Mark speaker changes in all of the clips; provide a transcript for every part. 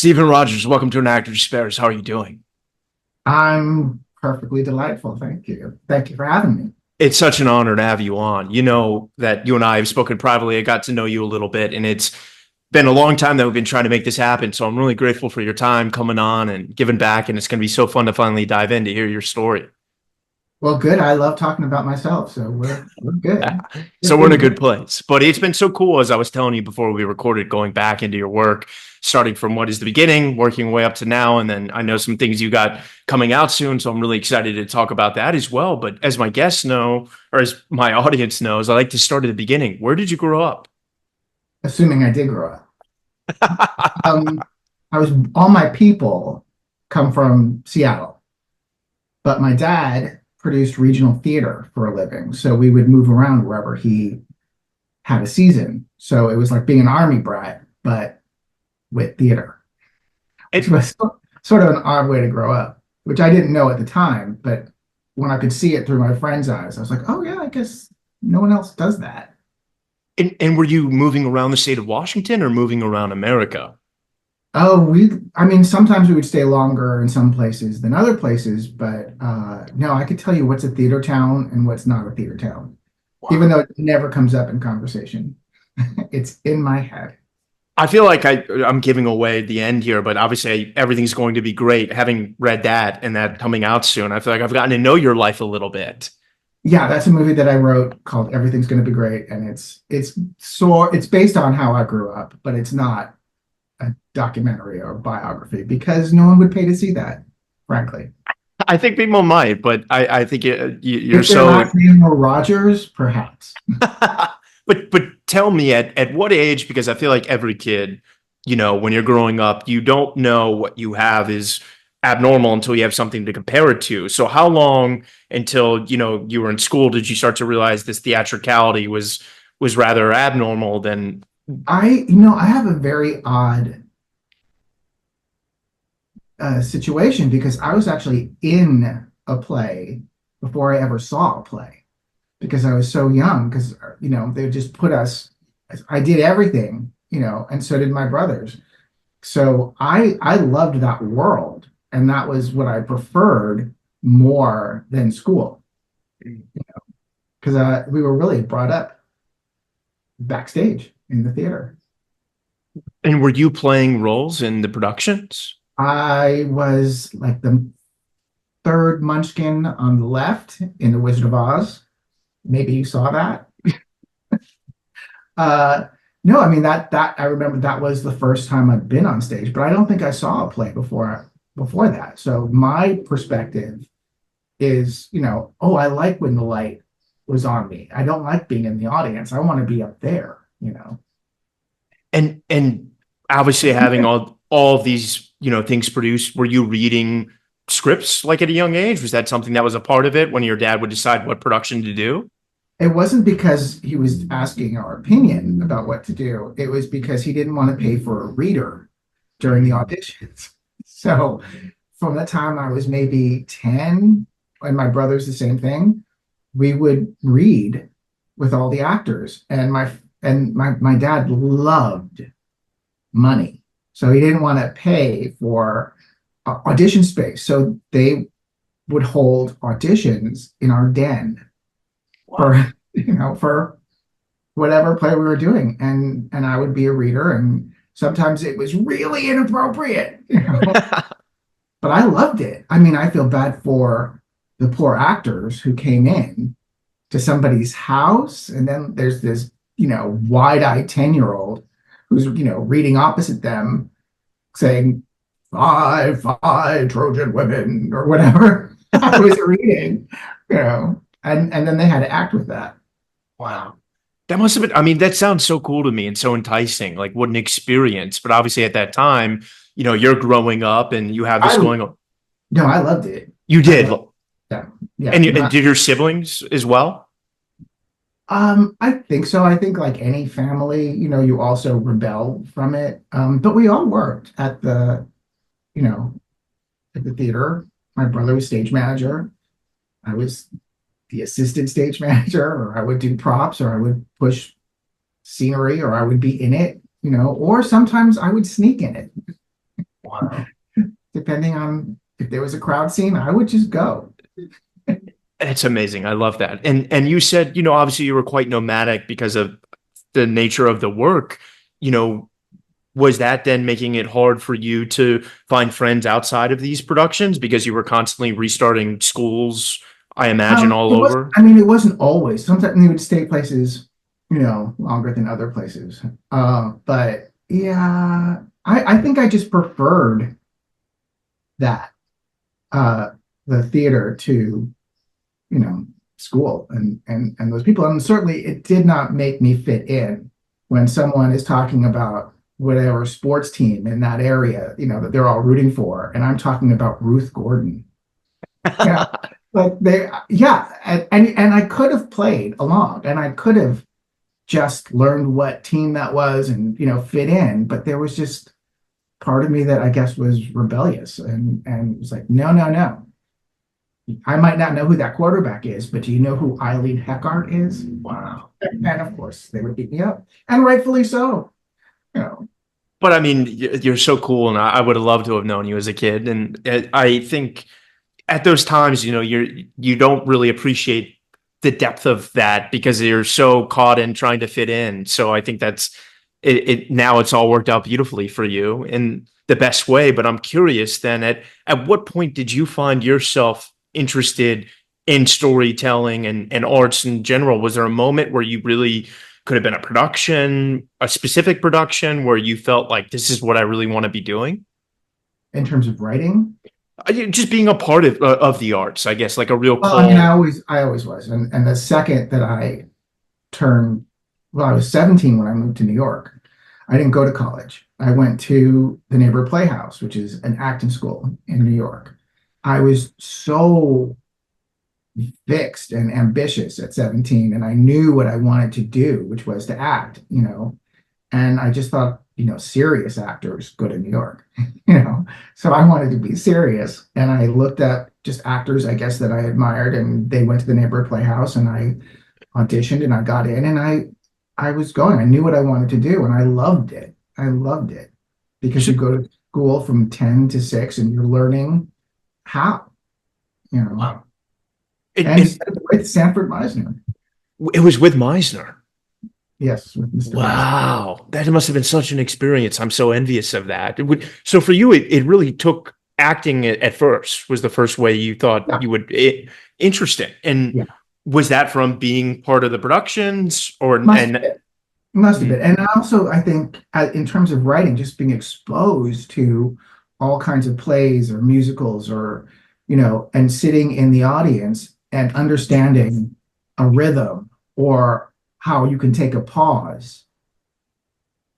Speaker 1: Stephen Rogers, welcome to An Actor's Spares. How are you doing?
Speaker 2: I'm perfectly delightful. Thank you. Thank you for having me.
Speaker 1: It's such an honor to have you on. You know that you and I have spoken privately. I got to know you a little bit, and it's been a long time that we've been trying to make this happen. So I'm really grateful for your time coming on and giving back. And it's going to be so fun to finally dive in to hear your story.
Speaker 2: Well, good. I love talking about myself, so we're
Speaker 1: Yeah.
Speaker 2: good.
Speaker 1: So
Speaker 2: Good
Speaker 1: we're in a
Speaker 2: thing.
Speaker 1: good place. But it's been so cool, as I was telling you before we recorded, going back into your work, starting from what is the beginning, working way up to now. And then I know some things you got coming out soon. So I'm really excited to talk about that as well. But as my guests know, or as my audience knows, I like to start at the beginning. Where did you grow up?
Speaker 2: Assuming I did grow up. Um, I was all my people come from Seattle, but my dad produced regional theater for a living, so we would move around wherever he had a season. So it was like being an army brat, but with theater, which
Speaker 1: And
Speaker 2: was sort of an odd way to grow up, which I didn't know at the time. But when I could see it through my friend's eyes, I was like, oh, yeah, I guess no one else does that.
Speaker 1: and were you moving around the state of Washington or moving around America?
Speaker 2: I mean, sometimes we would stay longer in some places than other places, but no, I could tell you what's a theater town and what's not a theater town, even
Speaker 1: Wow.
Speaker 2: though it never comes up in conversation. It's in my head.
Speaker 1: I feel like I'm giving away the end here, but obviously everything's going to be great. Having read that and that coming out soon, I feel like I've gotten to know your life a little bit.
Speaker 2: Yeah, that's a movie that I wrote called Everything's Gonna Be Great, and it's based on how I grew up, but it's not a documentary or biography because no one would pay to see that, frankly.
Speaker 1: I think people might, but I think you're
Speaker 2: If their
Speaker 1: so.
Speaker 2: last name were Rogers, perhaps.
Speaker 1: But tell me at what age? Because I feel like every kid, when you're growing up, you don't know what you have is abnormal until you have something to compare it to. So how long until you were in school did you start to realize this theatricality was rather abnormal than?
Speaker 2: I have a very odd situation because I was actually in a play before I ever saw a play because I was so young. Because they just put us. I did everything, and so did my brothers. So I loved that world, and that was what I preferred more than school because we were really brought up backstage in the theater.
Speaker 1: And were you playing roles in the productions?
Speaker 2: I was like the third Munchkin on the left in The Wizard of Oz. Maybe you saw that. Uh, no, I mean that I remember that was the first time I'd been on stage, but I don't think I saw a play before that. So my perspective is, oh, I like when the light was on me. I don't like being in the audience. I want to be up there.
Speaker 1: And obviously having all of these things produced, were you reading scripts like at a young age? Was that something that was a part of it when your dad would decide what production to do?
Speaker 2: It wasn't because he was asking our opinion about what to do. It was because he didn't want to pay for a reader during the auditions. So from the time I was maybe 10, and my brother's the same thing, we would read with all the actors. And my dad loved money. So he didn't want to pay for audition space. So they would hold auditions in our den
Speaker 1: Wow.
Speaker 2: for for whatever play we were doing, and I would be a reader, and sometimes it was really inappropriate. But I loved it. I mean, I feel bad for the poor actors who came in to somebody's house, and then there's this wide-eyed 10-year-old who's reading opposite them saying five Trojan women or whatever I was reading, and then they had to act with that.
Speaker 1: Wow. That must have been, I mean, that sounds so cool to me and so enticing. Like, what an experience. But obviously, at that time, you're growing up and you have this
Speaker 2: I
Speaker 1: going on.
Speaker 2: No, I loved it.
Speaker 1: You
Speaker 2: I
Speaker 1: did.
Speaker 2: loved Yeah, yeah.
Speaker 1: And did your siblings as well?
Speaker 2: I think so. I think like any family, you also rebel from it. But we all worked you know, at the theater. My brother was stage manager. I was the assistant stage manager, or I would do props, or I would push scenery, or I would be in it, or sometimes I would sneak in it.
Speaker 1: Wow.
Speaker 2: Depending on if there was a crowd scene, I would just go.
Speaker 1: It's amazing. I love that. And you said, obviously you were quite nomadic because of the nature of the work. You know, was that then making it hard for you to find friends outside of these productions because you were constantly restarting schools, I imagine, all
Speaker 2: It was,
Speaker 1: over?
Speaker 2: I mean, it wasn't always. Sometimes we would stay places, longer than other places. But yeah, I think I just preferred that, uh, the theater to, school and those people. And certainly it did not make me fit in when someone is talking about whatever sports team in that area, that they're all rooting for. And I'm talking about Ruth Gordon. Yeah. Like yeah. And I could have played along and I could have just learned what team that was and, fit in. But there was just part of me that I guess was rebellious and was like, no, no, no. I might not know who that quarterback is, but do you know who Eileen Heckart is?
Speaker 1: Wow.
Speaker 2: And of course, they would beat me up, and rightfully so. You know,
Speaker 1: But I mean, you're so cool, and I would have loved to have known you as a kid. And I think at those times, you don't really appreciate the depth of that because you're so caught in trying to fit in. So I think that's it. Now it's all worked out beautifully for you in the best way. But I'm curious then, at what point did you find yourself interested in storytelling and arts in general? Was there a moment where you really could have been a production, a specific production where you felt like this is what I really want to be doing?
Speaker 2: in terms of writing,
Speaker 1: Just being a part of the arts, I guess, like a real
Speaker 2: well, I mean,
Speaker 1: call.
Speaker 2: I always was, and the second that I turned, well, I was 17 when I moved to New York. I didn't go to college. I went to the Neighbor Playhouse, which is an acting school in New York. I was so fixed and ambitious at 17, and I knew what I wanted to do, which was to act. And I just thought, serious actors go to New York, you know. So I wanted to be serious. And I looked at just actors, I guess, that I admired, and they went to the Neighborhood Playhouse, and I auditioned and I got in, and I was going. I knew what I wanted to do, and I loved it. I loved it because you go to school from 10 to 6 and you're learning how, you know.
Speaker 1: Wow. It,
Speaker 2: And
Speaker 1: it,
Speaker 2: with Sanford Meisner.
Speaker 1: it was with Meisner.
Speaker 2: Yes, with Mr. Meisner.
Speaker 1: Wow. That must have been such an experience. I'm so envious of that. So for you, it really took acting at first, was the first way you thought
Speaker 2: Yeah,
Speaker 1: you would. Interesting. And
Speaker 2: yeah.
Speaker 1: was that from being part of the productions or,
Speaker 2: Must have
Speaker 1: and,
Speaker 2: been. Must have
Speaker 1: Mhm.
Speaker 2: been. And also, I think in terms of writing, just being exposed to all kinds of plays or musicals or, and sitting in the audience and understanding a rhythm or how you can take a pause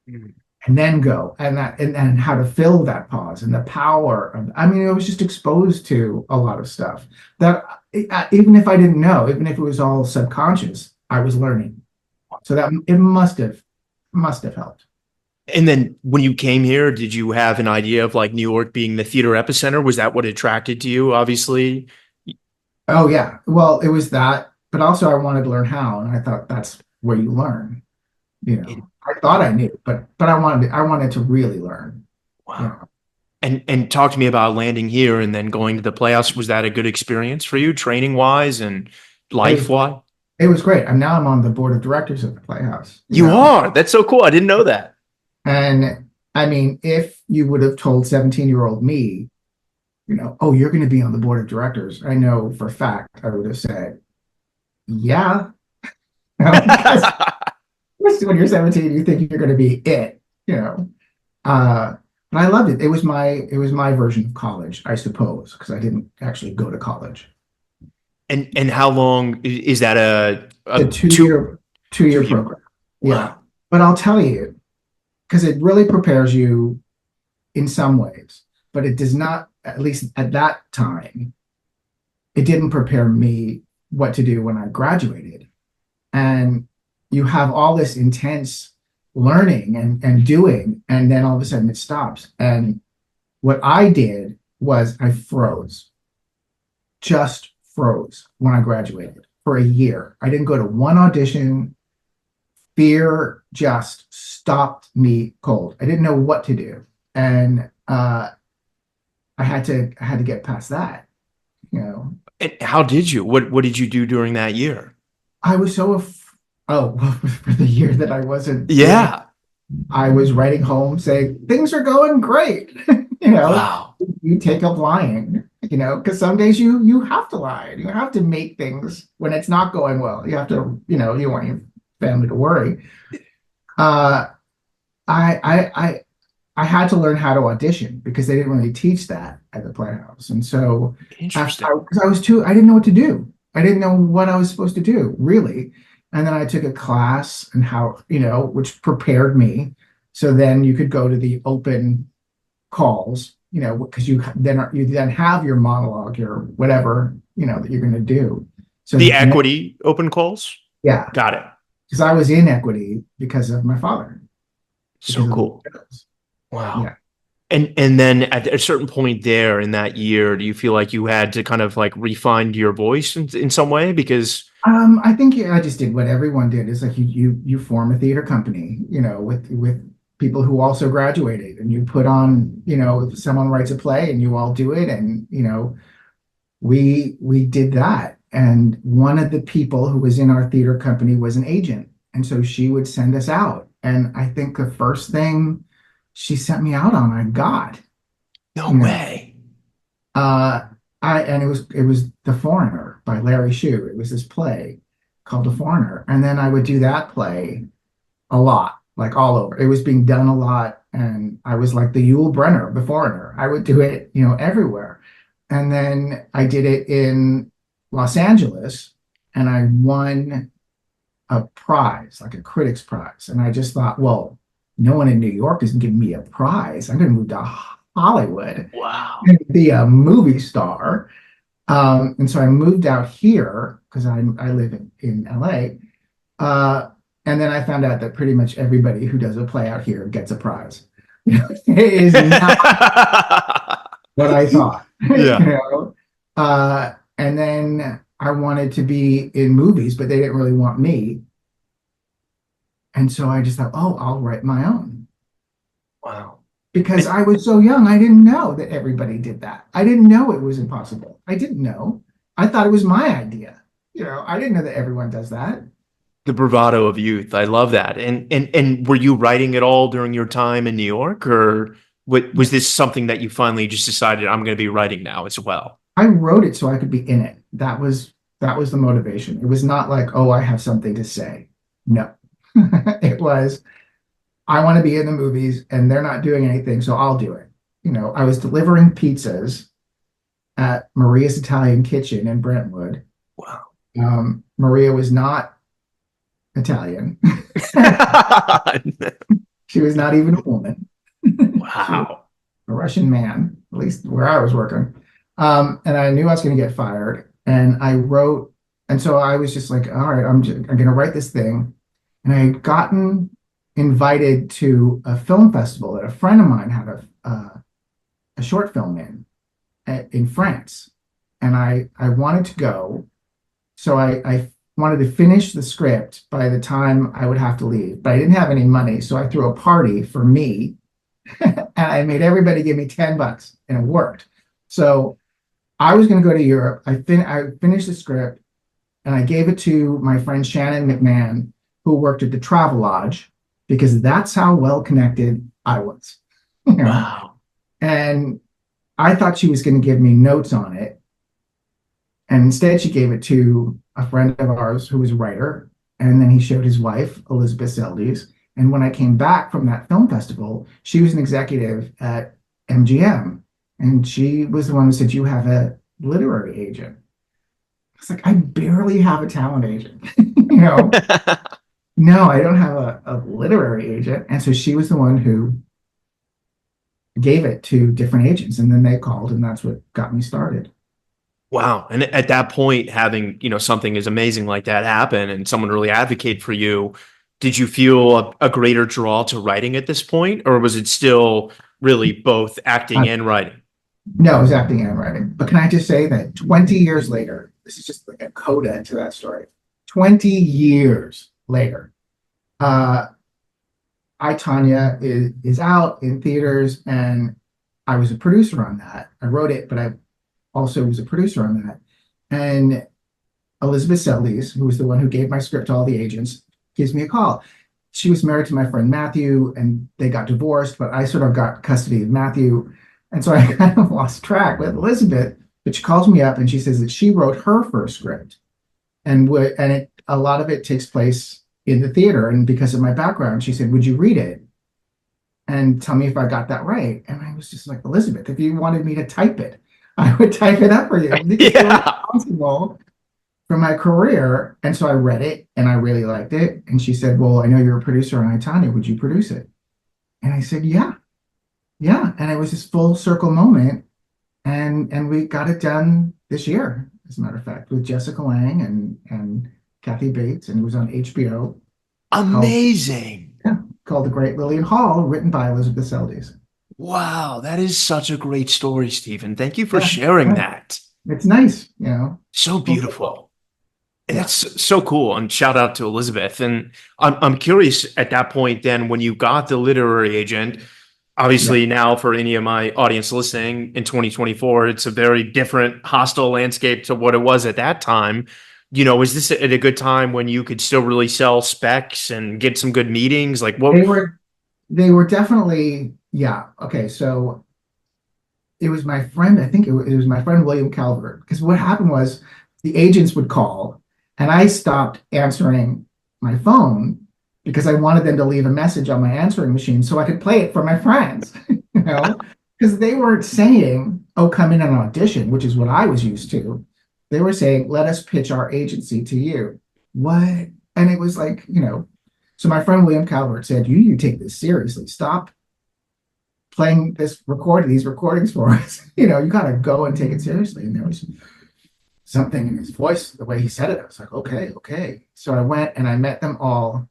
Speaker 2: and then go and how to fill that pause and the power of, I mean, I was just exposed to a lot of stuff that even if I didn't know, even if it was all subconscious, I was learning. So that it must have helped.
Speaker 1: And then when you came here, did you have an idea of like New York being the theater epicenter? Was that what attracted to you? Obviously.
Speaker 2: Oh yeah. Well, it was that, but also I wanted to learn how, and I thought that's where you learn. I thought I knew, but I wanted to really learn. You
Speaker 1: Wow.
Speaker 2: know,
Speaker 1: And talk to me about landing here and then going to the playoffs. Was that a good experience for you, training wise and
Speaker 2: it
Speaker 1: life
Speaker 2: was
Speaker 1: wise?
Speaker 2: it was great. I'm on the board of directors of the Playhouse.
Speaker 1: You are. That's so cool. I didn't know that.
Speaker 2: And I mean, if you would have told 17-year-old me, oh, you're going to be on the board of directors, I know for a fact I would have said, yeah, because when you're 17, you think you're going to be it, you know. Uh, but I loved it. It was my version of college, I suppose, because I didn't actually go to college.
Speaker 1: And how long is that
Speaker 2: The
Speaker 1: a
Speaker 2: two-year two-year
Speaker 1: 2 year?
Speaker 2: program. Yeah.
Speaker 1: Wow.
Speaker 2: But I'll tell you, because it really prepares you in some ways, but it does not, at least at that time, it didn't prepare me what to do when I graduated. And you have all this intense learning and doing, and then all of a sudden it stops. And what I did was I froze, just froze when I graduated for a year. I didn't go to one audition. Fear just stopped me cold. I didn't know what to do. And I had to get past that, you know.
Speaker 1: And how did you? What did you do during that year?
Speaker 2: I was so oh, for the year that I wasn't doing,
Speaker 1: Yeah.
Speaker 2: I was writing home saying things are going great. You know,
Speaker 1: Wow.
Speaker 2: you take up lying, you know, because some days you have to lie. You have to make things when it's not going well. You have to, you know, you want your family to worry. Uh, I I I I had to learn how to audition because they didn't really teach that at the Playhouse. And so
Speaker 1: Interesting.
Speaker 2: because I was too, I didn't know what to do. I didn't know what I was supposed to do, really. And then I took a class and how, you know, which prepared me. So then you could go to the open calls, you know, because you then have your monologue, your whatever, you know, that you're going to do. So
Speaker 1: The
Speaker 2: and
Speaker 1: equity open calls?
Speaker 2: yeah,
Speaker 1: Got it.
Speaker 2: because I was in equity because of my father,
Speaker 1: So
Speaker 2: because of the
Speaker 1: cool.
Speaker 2: shows.
Speaker 1: Wow.
Speaker 2: Yeah.
Speaker 1: And then at a certain point there in that year, do you feel like you had to kind of like refine your voice in some way? Because
Speaker 2: I think I just did what everyone did. Is like you form a theater company, you know, with people who also graduated, and you put on, you know, if someone writes a play and you all do it, and you know, we did that. And one of the people who was in our theater company was an agent, and so she would send us out. And I think the first thing she sent me out on, I got,
Speaker 1: no
Speaker 2: you know,
Speaker 1: way.
Speaker 2: uh, and it was The Foreigner by Larry Shue. It was this play called The Foreigner, and then I would do that play a lot, like all over. It was being done a lot, and I was like the Yul Brynner of The Foreigner. I would do it, you know, everywhere. And then I did it in Los Angeles, and I won a prize, like a critics prize. And I just thought, well, no one in New York is giving me a prize. I'm going to move to Hollywood
Speaker 1: Wow.
Speaker 2: and be a movie star. And so I moved out here because I live in LA. And then I found out that pretty much everybody who does a play out here gets a prize. It is not what I thought, you
Speaker 1: Yeah.
Speaker 2: know. And then I wanted to be in movies, but they didn't really want me. And so I just thought, oh, I'll write my own.
Speaker 1: Wow.
Speaker 2: Because
Speaker 1: And
Speaker 2: I was so young, I didn't know that everybody did that. I didn't know it was impossible. I didn't know. I thought it was my idea. You know, I didn't know that everyone does that.
Speaker 1: the bravado of youth. I love that. And were you writing it all during your time in New York, or was this something that you finally just decided I'm going to be writing now as well?
Speaker 2: I wrote it so I could be in it. That was the motivation. It was not like, oh, I have something to say. No. It was, I want to be in the movies and they're not doing anything, so I'll do it. You know, I was delivering pizzas at Maria's Italian Kitchen in Brentwood.
Speaker 1: Wow.
Speaker 2: Maria was not Italian. She was not even a woman. She was
Speaker 1: Wow.
Speaker 2: a Russian man, at least where I was working. And I knew I was going to get fired. And I wrote, and so I was just like, all right, I'm going to write this thing. And I had gotten invited to a film festival that a friend of mine had a short film in France. And I wanted to go. So I wanted to finish the script by the time I would have to leave, but I didn't have any money. So I threw a party for me and I made everybody give me $10 and it worked. So I was going to go to Europe. I finished the script and I gave it to my friend Shannon McMahon, who worked at the Travelodge, because that's how well connected I was, you know.
Speaker 1: Wow.
Speaker 2: And I thought she was going to give me notes on it. And instead, she gave it to a friend of ours who was a writer. And then he showed his wife, Elizabeth Seldes. And when I came back from that film festival, she was an executive at MGM. And she was the one who said, you have a literary agent. I was like, I barely have a talent agent. You know, no, I don't have a literary agent. And so she was the one who gave it to different agents. And then they called, and that's what got me started.
Speaker 1: Wow. And at that point, having, something as amazing like that happen and someone really advocate for you, did you feel a greater draw to writing at this point, or was it still really both acting
Speaker 2: Uh,
Speaker 1: and writing?
Speaker 2: no, it was acting and writing. But can I just say that 20 years later, this is just like a coda to that story. 20 years later, uh, Tonya is out in theaters, and I was a producer on that. I wrote it, but I also was a producer on that. And Elizabeth Seldes, who was the one who gave my script to all the agents, gives me a call. She was married to my friend Matthew, and they got divorced, but I sort of got custody of Matthew. And so I kind of lost track with Elizabeth, but she calls me up and she says that she wrote her first script. A lot of it takes place in the theater. And because of my background, she said, would you read it and tell me if I got that right? And I was just like, Elizabeth, if you wanted me to type it, I would type it up for you because you're
Speaker 1: Yeah.
Speaker 2: responsible for my career. And so I read it and I really liked it. And she said, well, I know you're a producer on Tonya. Would you produce it? And I said, yeah, yeah. And it was this full circle moment. And we got it done this year, as a matter of fact, with Jessica Lange and Kathy Bates. And it was on HBO called,
Speaker 1: Amazing.
Speaker 2: yeah, called The Great Lillian Hall, written by Elizabeth Seldes.
Speaker 1: Wow, that is such a great story, Stephen. Thank you for
Speaker 2: Yeah,
Speaker 1: sharing
Speaker 2: yeah.
Speaker 1: that.
Speaker 2: It's nice, you know.
Speaker 1: So
Speaker 2: Full circle.
Speaker 1: beautiful. And
Speaker 2: Yeah,
Speaker 1: that's so cool. And shout out to Elizabeth. And I'm curious at that point, then when you got the literary agent,
Speaker 2: yeah.
Speaker 1: obviously now for any of my audience listening in 2024, it's a very different hostile landscape to what it was at that time. Is this at a good time when you could still really sell specs and get some good meetings? Like what?
Speaker 2: They were they were definitely, yeah. Okay, so it was my friend, I think it was my friend William Calvert, because what happened was the agents would call and I stopped answering my phone because I wanted them to leave a message on my answering machine so I could play it for my friends, because they weren't saying, oh, come in and audition, which is what I was used to. They were saying, let us pitch our agency to you. What? And it was like, so my friend William Calvert said, you take this seriously. Stop playing these recordings for us. You got to go and take it seriously. And there was something in his voice, the way he said it. I was like, okay, okay. So I went and I met them all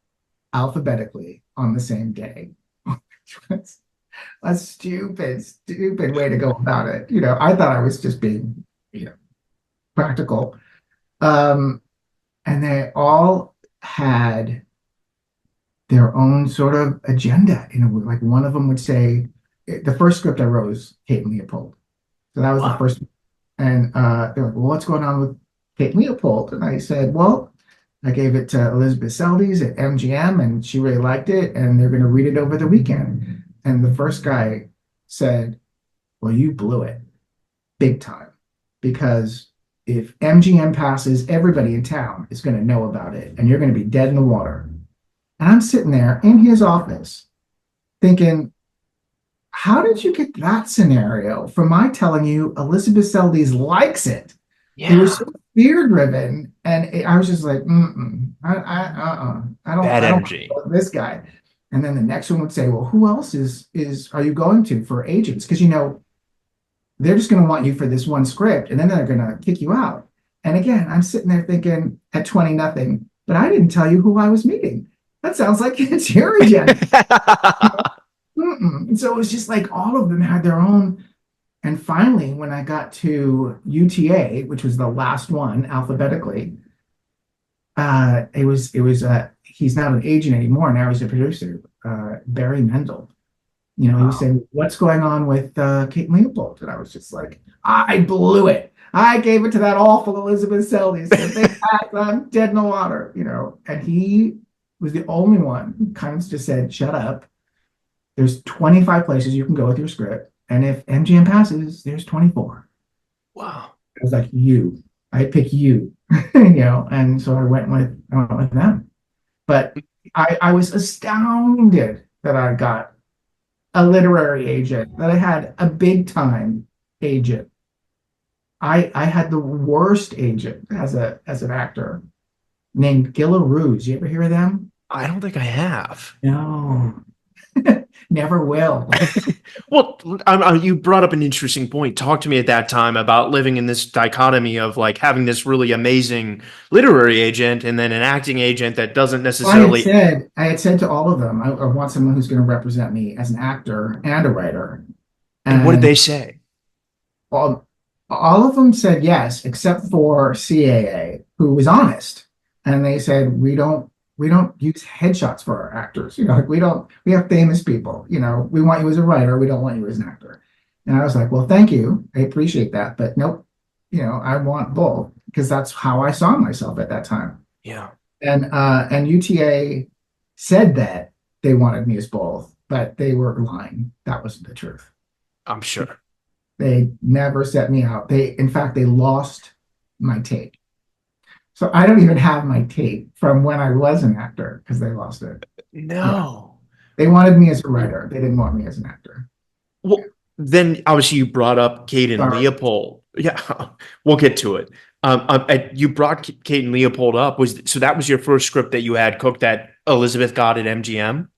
Speaker 2: alphabetically on the same day. Which was a stupid, stupid way to go about it. I thought I was just being, practical. Um, and they all had their own sort of agenda. Like one of them would say, the first script I wrote was Kate and Leopold. So that was the
Speaker 1: Wow.
Speaker 2: first. And they're like, well, what's going on with Kate and Leopold? And I said, well, I gave it to Elizabeth Seldes at MGM and she really liked it and they're going to read it over the weekend. And the first guy said, well, you blew it big time because if MGM passes, everybody in town is going to know about it and you're going to be dead in the water. And I'm sitting there in his office thinking, how did you get that scenario from my telling you Elizabeth Seldes likes it? It was
Speaker 1: Yeah.
Speaker 2: so fear driven, and I was just like,
Speaker 1: Bad
Speaker 2: I don't
Speaker 1: energy.
Speaker 2: want this guy. And then the next one would say, well, who else are you going to for agents? Because they're just going to want you for this one script, and then they're going to kick you out. And again, I'm sitting there thinking at 20-0, but I didn't tell you who I was meeting. That sounds like it's your agenda. And so it was just like all of them had their own. And finally, when I got to UTA, which was the last one alphabetically, it was he's not an agent anymore. Now he's a producer, Barry Mendel. He was
Speaker 1: Wow.
Speaker 2: saying, what's going on with Kate Leopold? And I was just like, I blew it. I gave it to that awful Elizabeth Seldes. If they pass, I'm dead in the water. And he was the only one who kind of just said, shut up. There's 25 places you can go with your script. And if MGM passes, there's 24.
Speaker 1: Wow.
Speaker 2: I was like, I pick you, and so I went with them. But I was astounded that I got a literary agent, that I had a big time agent. I had the worst agent as an actor named Gilla Ruse. You ever hear of them?
Speaker 1: I don't think I have.
Speaker 2: No, never will.
Speaker 1: Well, you brought up an interesting point. Talk to me at that time about living in this dichotomy of like having this really amazing literary agent and then an acting agent that doesn't
Speaker 2: Well,
Speaker 1: necessarily.
Speaker 2: I had said to all of them, I want someone who's going to represent me as an actor and a writer.
Speaker 1: And what did
Speaker 2: And
Speaker 1: they say?
Speaker 2: all of them said yes, except for CAA, who was honest. And they said, we don't use headshots for our actors. Like we have famous people, we want you as a writer. We don't want you as an actor. And I was like, well, thank you. I appreciate that. But nope, I want both because that's how I saw myself at that time.
Speaker 1: Yeah,
Speaker 2: And UTA said that they wanted me as both, but they were lying. That wasn't the truth.
Speaker 1: I'm sure.
Speaker 2: They never set me out. In fact, they lost my tape. So I don't even have my tape from when I was an actor because they lost it. Yeah.
Speaker 1: No.
Speaker 2: They wanted me as a writer. They didn't want me as an actor.
Speaker 1: Well, then obviously you brought up Kate and
Speaker 2: Sorry.
Speaker 1: Leopold. Yeah, we'll get to it. You brought Kate and Leopold up. So that was your first script that you had cooked that Elizabeth got at MGM?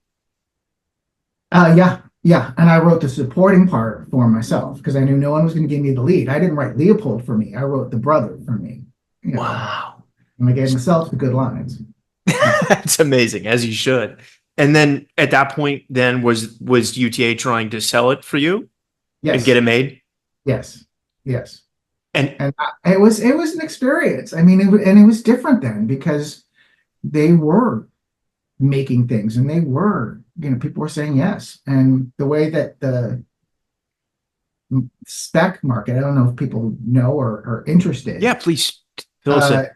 Speaker 2: Yeah, yeah. And I wrote the supporting part for myself because I knew no one was going to give me the lead. I didn't write Leopold for me. I wrote the brother for me,
Speaker 1: Wow.
Speaker 2: and I gave myself the good lines.
Speaker 1: That's amazing, as you should. And then at that point, then was UTA trying to sell it for you and get
Speaker 2: Yes,
Speaker 1: it made?
Speaker 2: yes, yes.
Speaker 1: And
Speaker 2: And it was an experience. I mean, and it was different then because they were making things and they were, people were saying yes. And the way that the spec market, I don't know if people know or are interested.
Speaker 1: yeah, please fill us
Speaker 2: Uh,
Speaker 1: in.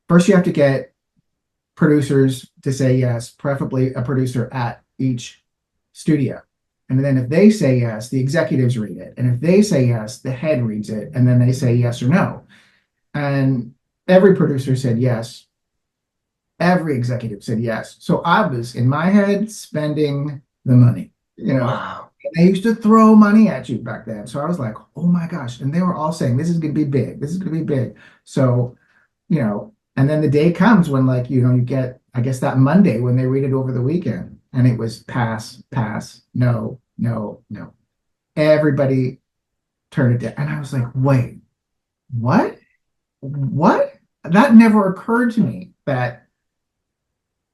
Speaker 2: First, you have to get producers to say yes, preferably a producer at each studio. And then if they say yes, the executives read it. And if they say yes, the head reads it. And then they say yes or no. And every producer said yes. Every executive said yes. So I was in my head spending the money,
Speaker 1: Wow.
Speaker 2: And they used to throw money at you back then. So I was like, oh my gosh. And they were all saying, this is going to be big. This is going to be big. So, and then the day comes when, like, you get, I guess, that Monday when they read it over the weekend and it was pass, pass, no, no, no. Everybody turned it down. And I was like, wait, what? What? That never occurred to me that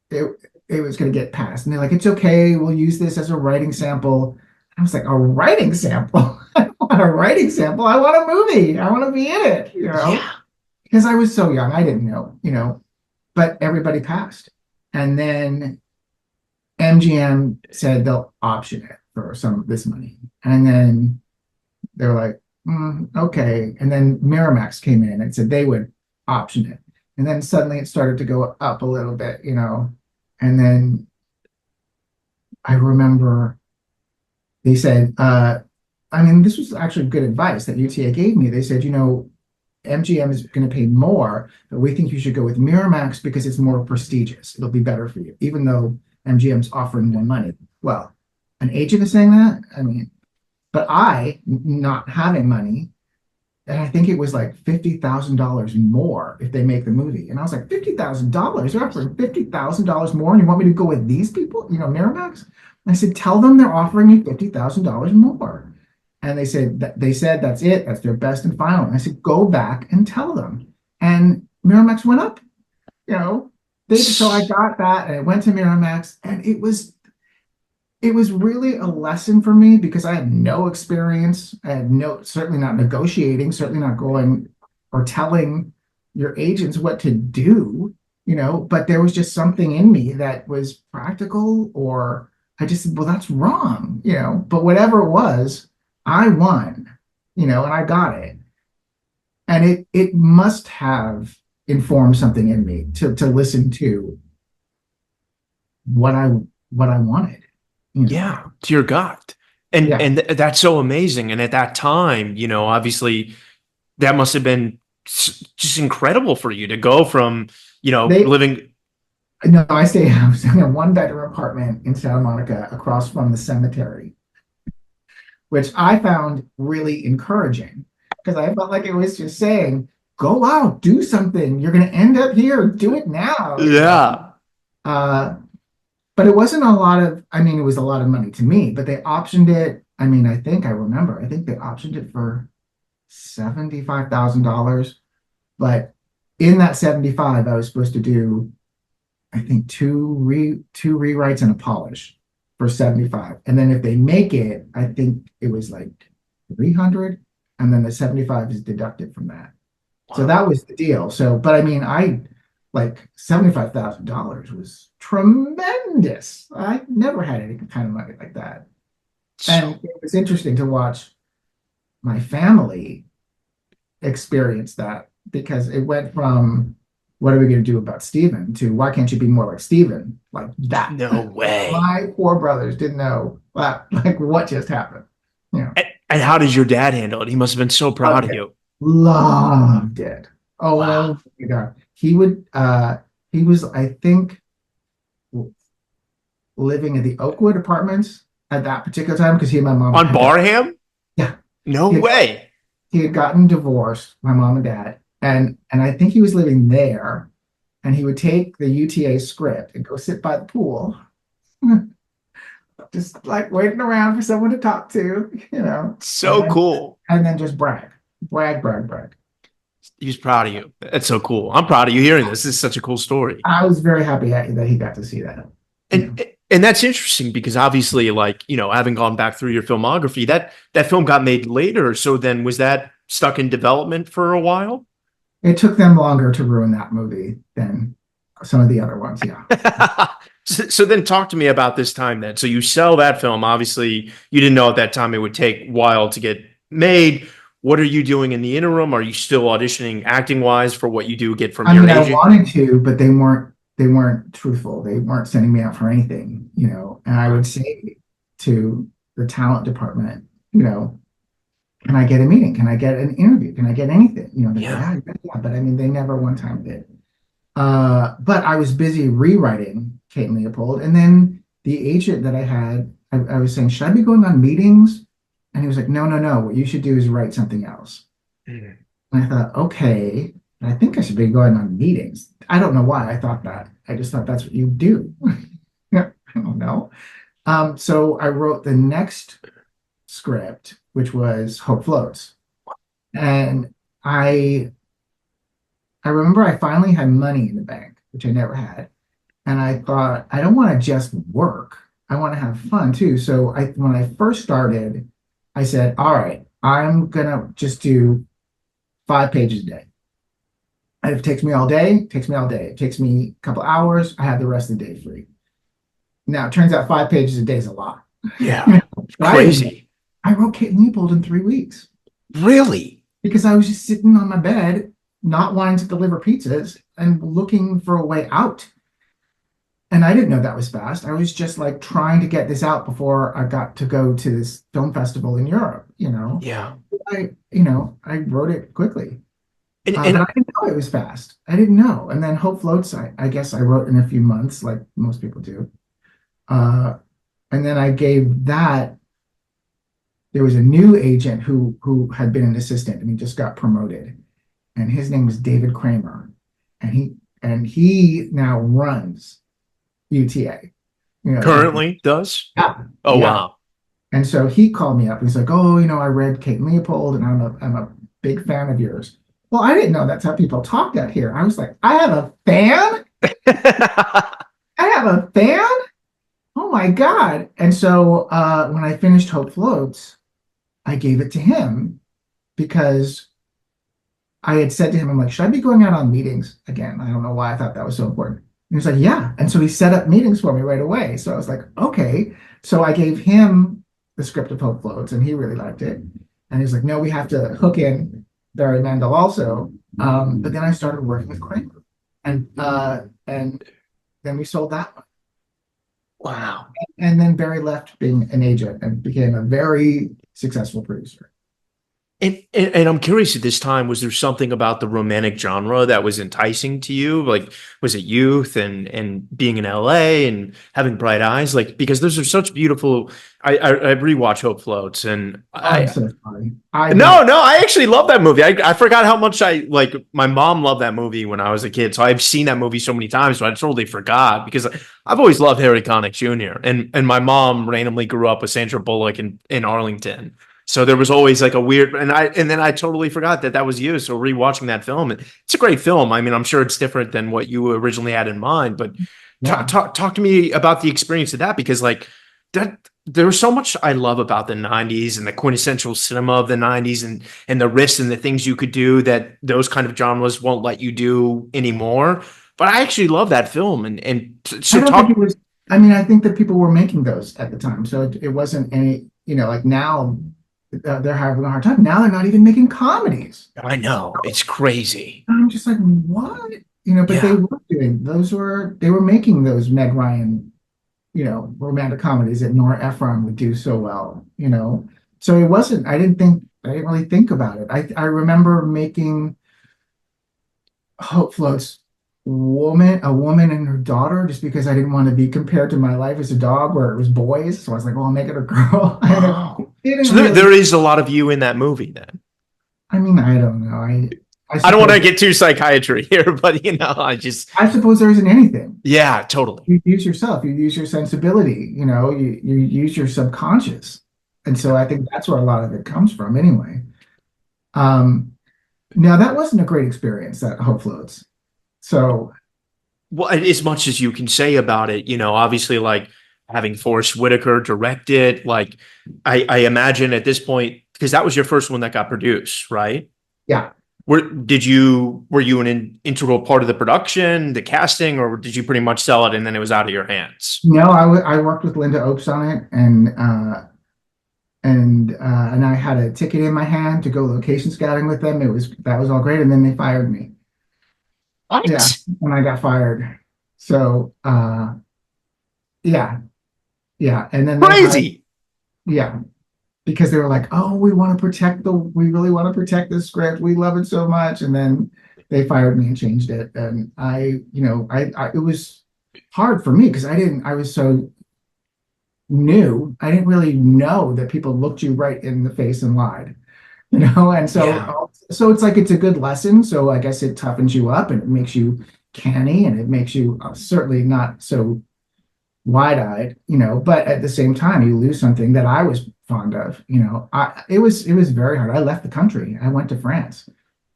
Speaker 2: it, it was going to get passed. And they're like, it's okay. We'll use this as a writing sample. I was like, a writing sample? I don't want a writing sample. I want a movie. I want to be in it.
Speaker 1: Yeah.
Speaker 2: Because I was so young. I didn't know, but everybody passed. And then MGM said they'll option it for some of this money. And then they're like, okay. And then Miramax came in and said they would option it. And then suddenly it started to go up a little bit. And then I remember they said, I mean, this was actually good advice that UTA gave me. They said, MGM is going to pay more, but we think you should go with Miramax because it's more prestigious. It'll be better for you, even though MGM's offering more money. Well, an agent is saying that. I mean, but not having money, and I think it was like $50,000 more if they make the movie. And I was like, $50,000? They're offering $50,000 more, and you want me to go with these people? Miramax? I said, tell them they're offering me $50,000 more. And they said that's it. That's their best and final. And I said, go back and tell them. And Miramax went up. You know, so I got that, and I went to Miramax, and it was really a lesson for me because I had no experience. I had certainly not negotiating, certainly not going or telling your agents what to do. But there was just something in me that was practical, or I just said, well, that's wrong. But whatever it was, I won, and I got it. And it must have informed something in me to listen to what I wanted.
Speaker 1: Yeah, to your gut. And
Speaker 2: Yeah.
Speaker 1: that's so amazing. And at that time, obviously that must have been just incredible for you to go from,
Speaker 2: They
Speaker 1: living.
Speaker 2: No, I was in a one-bedroom apartment in Santa Monica across from the cemetery, which I found really encouraging because I felt like it was just saying, go out, do something. You're going to end up here. Do it now.
Speaker 1: Yeah.
Speaker 2: Uh, but it wasn't a lot of, I mean, it was a lot of money to me, but they optioned it. I mean, I think they optioned it for $75,000. But in that 75, I was supposed to do, I think, two rewrites and a polish for 75. And then if they make it, I think it was like 300, and then the 75 is deducted from that. So
Speaker 1: Wow.
Speaker 2: that was the deal. So, but I mean, I like $75,000 was tremendous. I never had any kind of money like that. And
Speaker 1: So
Speaker 2: it was interesting to watch. my family experienced that because it went from what are we going to do about Steven to why can't you be more like Steven? Like that.
Speaker 1: No way.
Speaker 2: My poor brothers didn't know like what just happened. You know,
Speaker 1: And how did your dad handle it? He must have been so proud
Speaker 2: loved
Speaker 1: of
Speaker 2: it.
Speaker 1: you.
Speaker 2: Loved it.
Speaker 1: Wow.
Speaker 2: Oh my God. He was, I think, living in the Oakwood apartments at that particular time because he and my mom
Speaker 1: On
Speaker 2: had got,
Speaker 1: Barham?
Speaker 2: yeah,
Speaker 1: No
Speaker 2: he had,
Speaker 1: way.
Speaker 2: he had gotten divorced, my mom and dad, and I think he was living there, and he would take the UTA script and go sit by the pool, just like waiting around for someone to talk to,
Speaker 1: So cool.
Speaker 2: and then just brag.
Speaker 1: He was proud of you. That's so cool. I'm proud of you hearing this. This is such a cool story.
Speaker 2: I was very happy that he got to see that.
Speaker 1: And and that's interesting because obviously, like, having gone back through your filmography, that film got made later. So then was that stuck in development for a while?
Speaker 2: It took them longer to ruin that movie than some of the other ones. Yeah.
Speaker 1: So then talk to me about this time then. So you sell that film. Obviously, you didn't know at that time it would take a while to get made. What are you doing in the interim? Are you still auditioning acting wise for what you do get from
Speaker 2: I
Speaker 1: your
Speaker 2: mean, I
Speaker 1: agent?
Speaker 2: wanted to, but they weren't truthful. They weren't sending me out for anything, And I would say to the talent department, can I get a meeting? Can I get an interview? Can I get anything? They say,
Speaker 1: Yeah.
Speaker 2: yeah, but I mean, they never one time did. But I was busy rewriting Kate and Leopold, and then the agent that I had, I was saying, should I be going on meetings? And he was like, no, no, no. What you should do is write something else.
Speaker 1: Mm.
Speaker 2: And I thought, okay, I think I should be going on meetings. I don't know why I thought that. I just thought that's what you do. I don't know. So I wrote the next script, which was Hope Floats. And I remember I finally had money in the bank, which I never had. And I thought, I don't want to just work. I want to have fun too. So when I first started, I said, all right, I'm gonna just do 5 pages a day. And if it takes me all day, it takes me all day. It takes me a couple hours, I have the rest of the day free. Now it turns out 5 pages a day is a lot.
Speaker 1: Yeah.
Speaker 2: But
Speaker 1: Crazy.
Speaker 2: I wrote Kate and Leopold in 3 weeks
Speaker 1: Really?
Speaker 2: because I was just sitting on my bed, not wanting to deliver pizzas and looking for a way out. And I didn't know that was fast. I was just like trying to get this out before I got to go to this film festival in Europe.
Speaker 1: Yeah.
Speaker 2: I wrote it quickly.
Speaker 1: And,
Speaker 2: But
Speaker 1: and
Speaker 2: I didn't know it was fast. I didn't know. And then Hope Floats, I guess I wrote in a few months, like most people do. Uh, and then I gave that. There was a new agent who had been an assistant and he just got promoted. And his name was David Kramer. And he now runs UTA.
Speaker 1: currently does?
Speaker 2: Yeah,
Speaker 1: Oh,
Speaker 2: yeah.
Speaker 1: wow.
Speaker 2: And so he called me up and he's like, "Oh, I read Kate and Leopold, and I'm a big fan of yours." Well, I didn't know that's how people talked out here. I was like, "I have a fan? I have a fan? Oh my God." And so when I finished Hope Floats, I gave it to him because I had said to him, I'm like, should I be going out on meetings again? I don't know why I thought that was so important. And he was like, yeah. And so he set up meetings for me right away. So I was like, okay. So I gave him the script of Hope Floats and he really liked it. And he was like, no, we have to hook in Barry Mandel also. But then I started working with Kramer and then we sold that one.
Speaker 1: Wow.
Speaker 2: And then Barry left being an agent and became a very successful producer.
Speaker 1: And I'm curious at this time, was there something about the romantic genre that was enticing to you? Like, was it youth and being in LA and having bright eyes? Like, because those are such beautiful. I rewatch Hope Floats and
Speaker 2: I'm so sorry. I
Speaker 1: no, I actually love that movie. I forgot how much I like. My mom loved that movie when I was a kid, so I've seen that movie so many times, so I totally forgot because I've always loved Harry Connick Jr. and my mom randomly grew up with Sandra Bullock in Arlington. So there was always like a weird, and then I totally forgot that was you. So rewatching that film, it's a great film. I mean, I'm sure it's different than what you originally had in mind, but
Speaker 2: yeah.
Speaker 1: talk to me about the experience of that because like that there was so much I love about the 90s and the quintessential cinema of the 90s and the risks and the things you could do that those kind of genres won't let you do anymore. But I actually love that film and
Speaker 2: I
Speaker 1: so
Speaker 2: don't
Speaker 1: talk.
Speaker 2: think it was. I mean, I think that people were making those at the time, so it wasn't any. Like now, they're having a hard time. Now they're not even making comedies.
Speaker 1: I know. It's crazy.
Speaker 2: I'm just like, what? But they
Speaker 1: Yeah.
Speaker 2: were doing they were making those Meg Ryan, romantic comedies that Nora Ephron would do so well, So it wasn't, I didn't really think about it. I remember making Hope Float's a woman and her daughter, just because I didn't want to be compared to my life as a dog where it was boys. So I was like, well, I'll make it a girl.
Speaker 1: Oh.
Speaker 2: Didn't
Speaker 1: So
Speaker 2: really,
Speaker 1: there is a lot of you in that movie then.
Speaker 2: I mean, I don't know. I
Speaker 1: I don't want
Speaker 2: suppose,
Speaker 1: to get too psychiatry here, but I just,
Speaker 2: I suppose there isn't anything.
Speaker 1: yeah, totally.
Speaker 2: You use yourself, you use your sensibility, you use your subconscious. And so I think that's where a lot of it comes from anyway. Um, Now that wasn't a great experience, that Hope Floats. So
Speaker 1: Well, as much as you can say about it, obviously, like having Forrest Whitaker direct it, like I imagine at this point, because that was your first one that got produced, right?
Speaker 2: yeah,
Speaker 1: Were you an integral part of the production, the casting, or did you pretty much sell it and then it was out of your hands?
Speaker 2: no, I worked with Linda Oakes on it, and I had a ticket in my hand to go location scouting with them. That was all great, and then they fired me. Yeah,
Speaker 1: What?
Speaker 2: when I got fired. So yeah, yeah, and then they hired,
Speaker 1: Crazy.
Speaker 2: yeah, because they were like, oh, we really want to protect this script. We love it so much. And then they fired me and changed it. And it was hard for me because I was so new. I didn't really know that people looked you right in the face and lied, and
Speaker 1: Yeah.
Speaker 2: so it's like, it's a good lesson. So I guess it toughens you up and it makes you canny and it makes you certainly not so wide-eyed, but at the same time you lose something that I was fond of. It was very hard. I left the country. I went to France.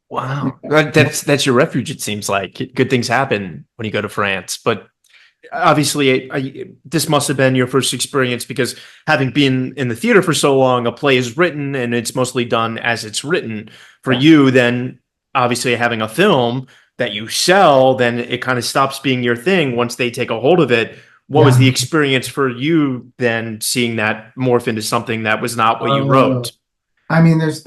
Speaker 1: Wow. That's your refuge, it seems like. Good things happen when you go to France. But obviously, this must have been your first experience because having been in the theater for so long, a play is written and it's mostly done as it's written. For
Speaker 2: Yeah.
Speaker 1: you, then obviously having a film that you sell, then it kind of stops being your thing once they take a hold of it. What was the
Speaker 2: Yeah.
Speaker 1: experience for you then seeing that morph into something that was not what you
Speaker 2: Uh,
Speaker 1: wrote?
Speaker 2: I mean, there's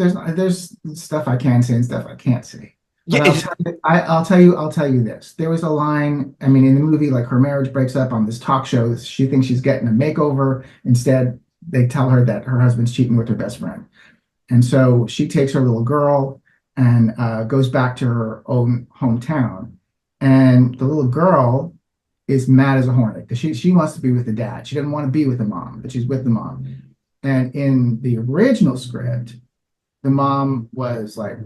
Speaker 2: stuff I can say and stuff I can't say. But
Speaker 1: Yeah,
Speaker 2: I'll tell you this. There was a line, I mean, in the movie, like her marriage breaks up on this talk show. She thinks she's getting a makeover. Instead, they tell her that her husband's cheating with her best friend. And so she takes her little girl and goes back to her own hometown. And the little girl is mad as a hornet because she wants to be with the dad. She doesn't want to be with the mom, but she's with the mom. And in the original script, the mom was like,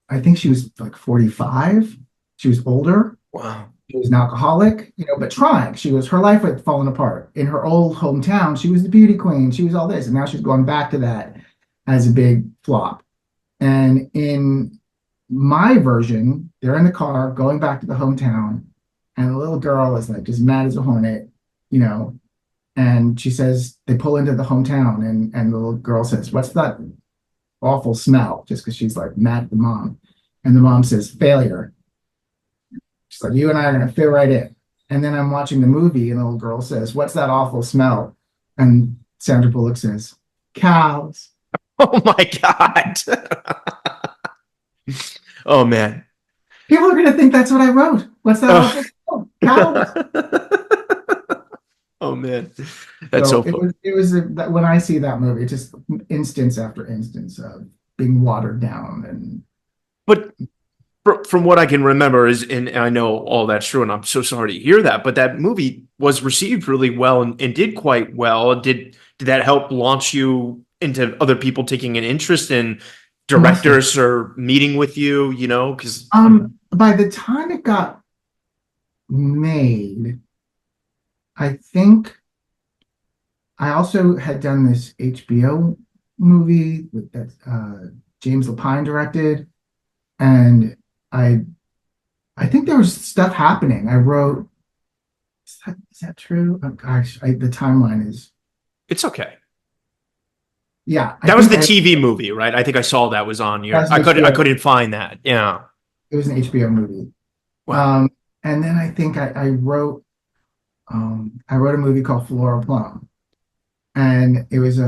Speaker 2: I think she was like 45. She was older.
Speaker 1: wow.
Speaker 2: She was an alcoholic, but trying. Her life had fallen apart. In her old hometown, she was the beauty queen. She was all this. And now she's going back to that as a big flop. And in my version, they're in the car going back to the hometown, and the little girl is like just mad as a hornet, you know. And she says they pull into the hometown, and the little girl says, "What's that awful smell?" Just because she's like mad at the mom, and the mom says, "Failure." She's like, "You and I are gonna fit right in." And then I'm watching the movie, and the little girl says, "What's that awful smell?" And Sandra Bullock says, "Cows."
Speaker 1: Oh my God. Oh man.
Speaker 2: People are gonna think that's what I wrote. What's that awful
Speaker 1: Oh.
Speaker 2: smell? Cows.
Speaker 1: Oh man. That's
Speaker 2: So
Speaker 1: so funny.
Speaker 2: when I see that movie, it's just instance after instance of being watered down. And
Speaker 1: But from what I can remember is, and I know all that's true, and I'm so sorry to hear that, but that movie was received really well and did quite well. Did that help launch you into other people taking an interest in
Speaker 2: it must have.
Speaker 1: directors or meeting with you, because
Speaker 2: By the time it got made, I think I also had done this HBO movie that James Lapine directed, and I I think there was stuff happening. I wrote. Is that true? Oh gosh, the timeline is.
Speaker 1: it's okay.
Speaker 2: Yeah, I
Speaker 1: That was
Speaker 2: think
Speaker 1: the TV movie, right? I think I saw that was on your.
Speaker 2: that's an
Speaker 1: I
Speaker 2: HBO.
Speaker 1: couldn't find that. Yeah.
Speaker 2: It was an HBO movie.
Speaker 1: Wow.
Speaker 2: Um, and then I think I wrote a movie called Flora Plum, and it was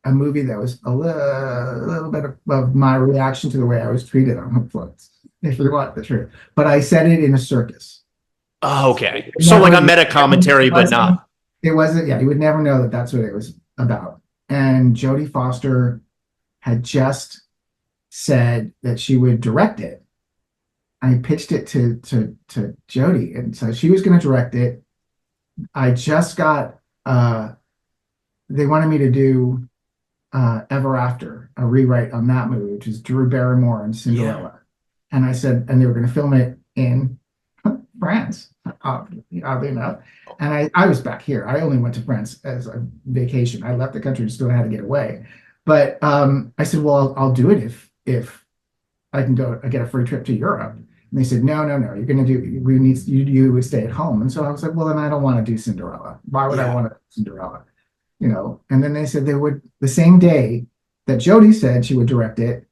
Speaker 2: a movie that was a little bit of my reaction to the way I was treated on Netflix, if you want the truth. But I said it in a circus.
Speaker 1: Oh, okay. So like
Speaker 2: Never,
Speaker 1: a meta commentary, but not.
Speaker 2: it wasn't, yeah, you would never know that that's what it was about. And Jodie Foster had just said that she would direct it. I pitched it to Jodie, and so she was going to direct it. I just got they wanted me to do Ever After, a rewrite on that movie, which is Drew Barrymore and
Speaker 1: Yeah.
Speaker 2: Cinderella. And I said, and they were going to film it in France, oddly enough. And I was back here. I only went to France as a vacation. I left the country just so I had to get away. But I said, well, I'll do it if I can go. I get a free trip to Europe. And they said, no, no, no. You're going to do. We need you would stay at home. And so I was like, well, then I don't want to do Cinderella. Why would I
Speaker 1: Yeah.
Speaker 2: want to do Cinderella? And then they said they would, the same day that Jodie said she would direct it,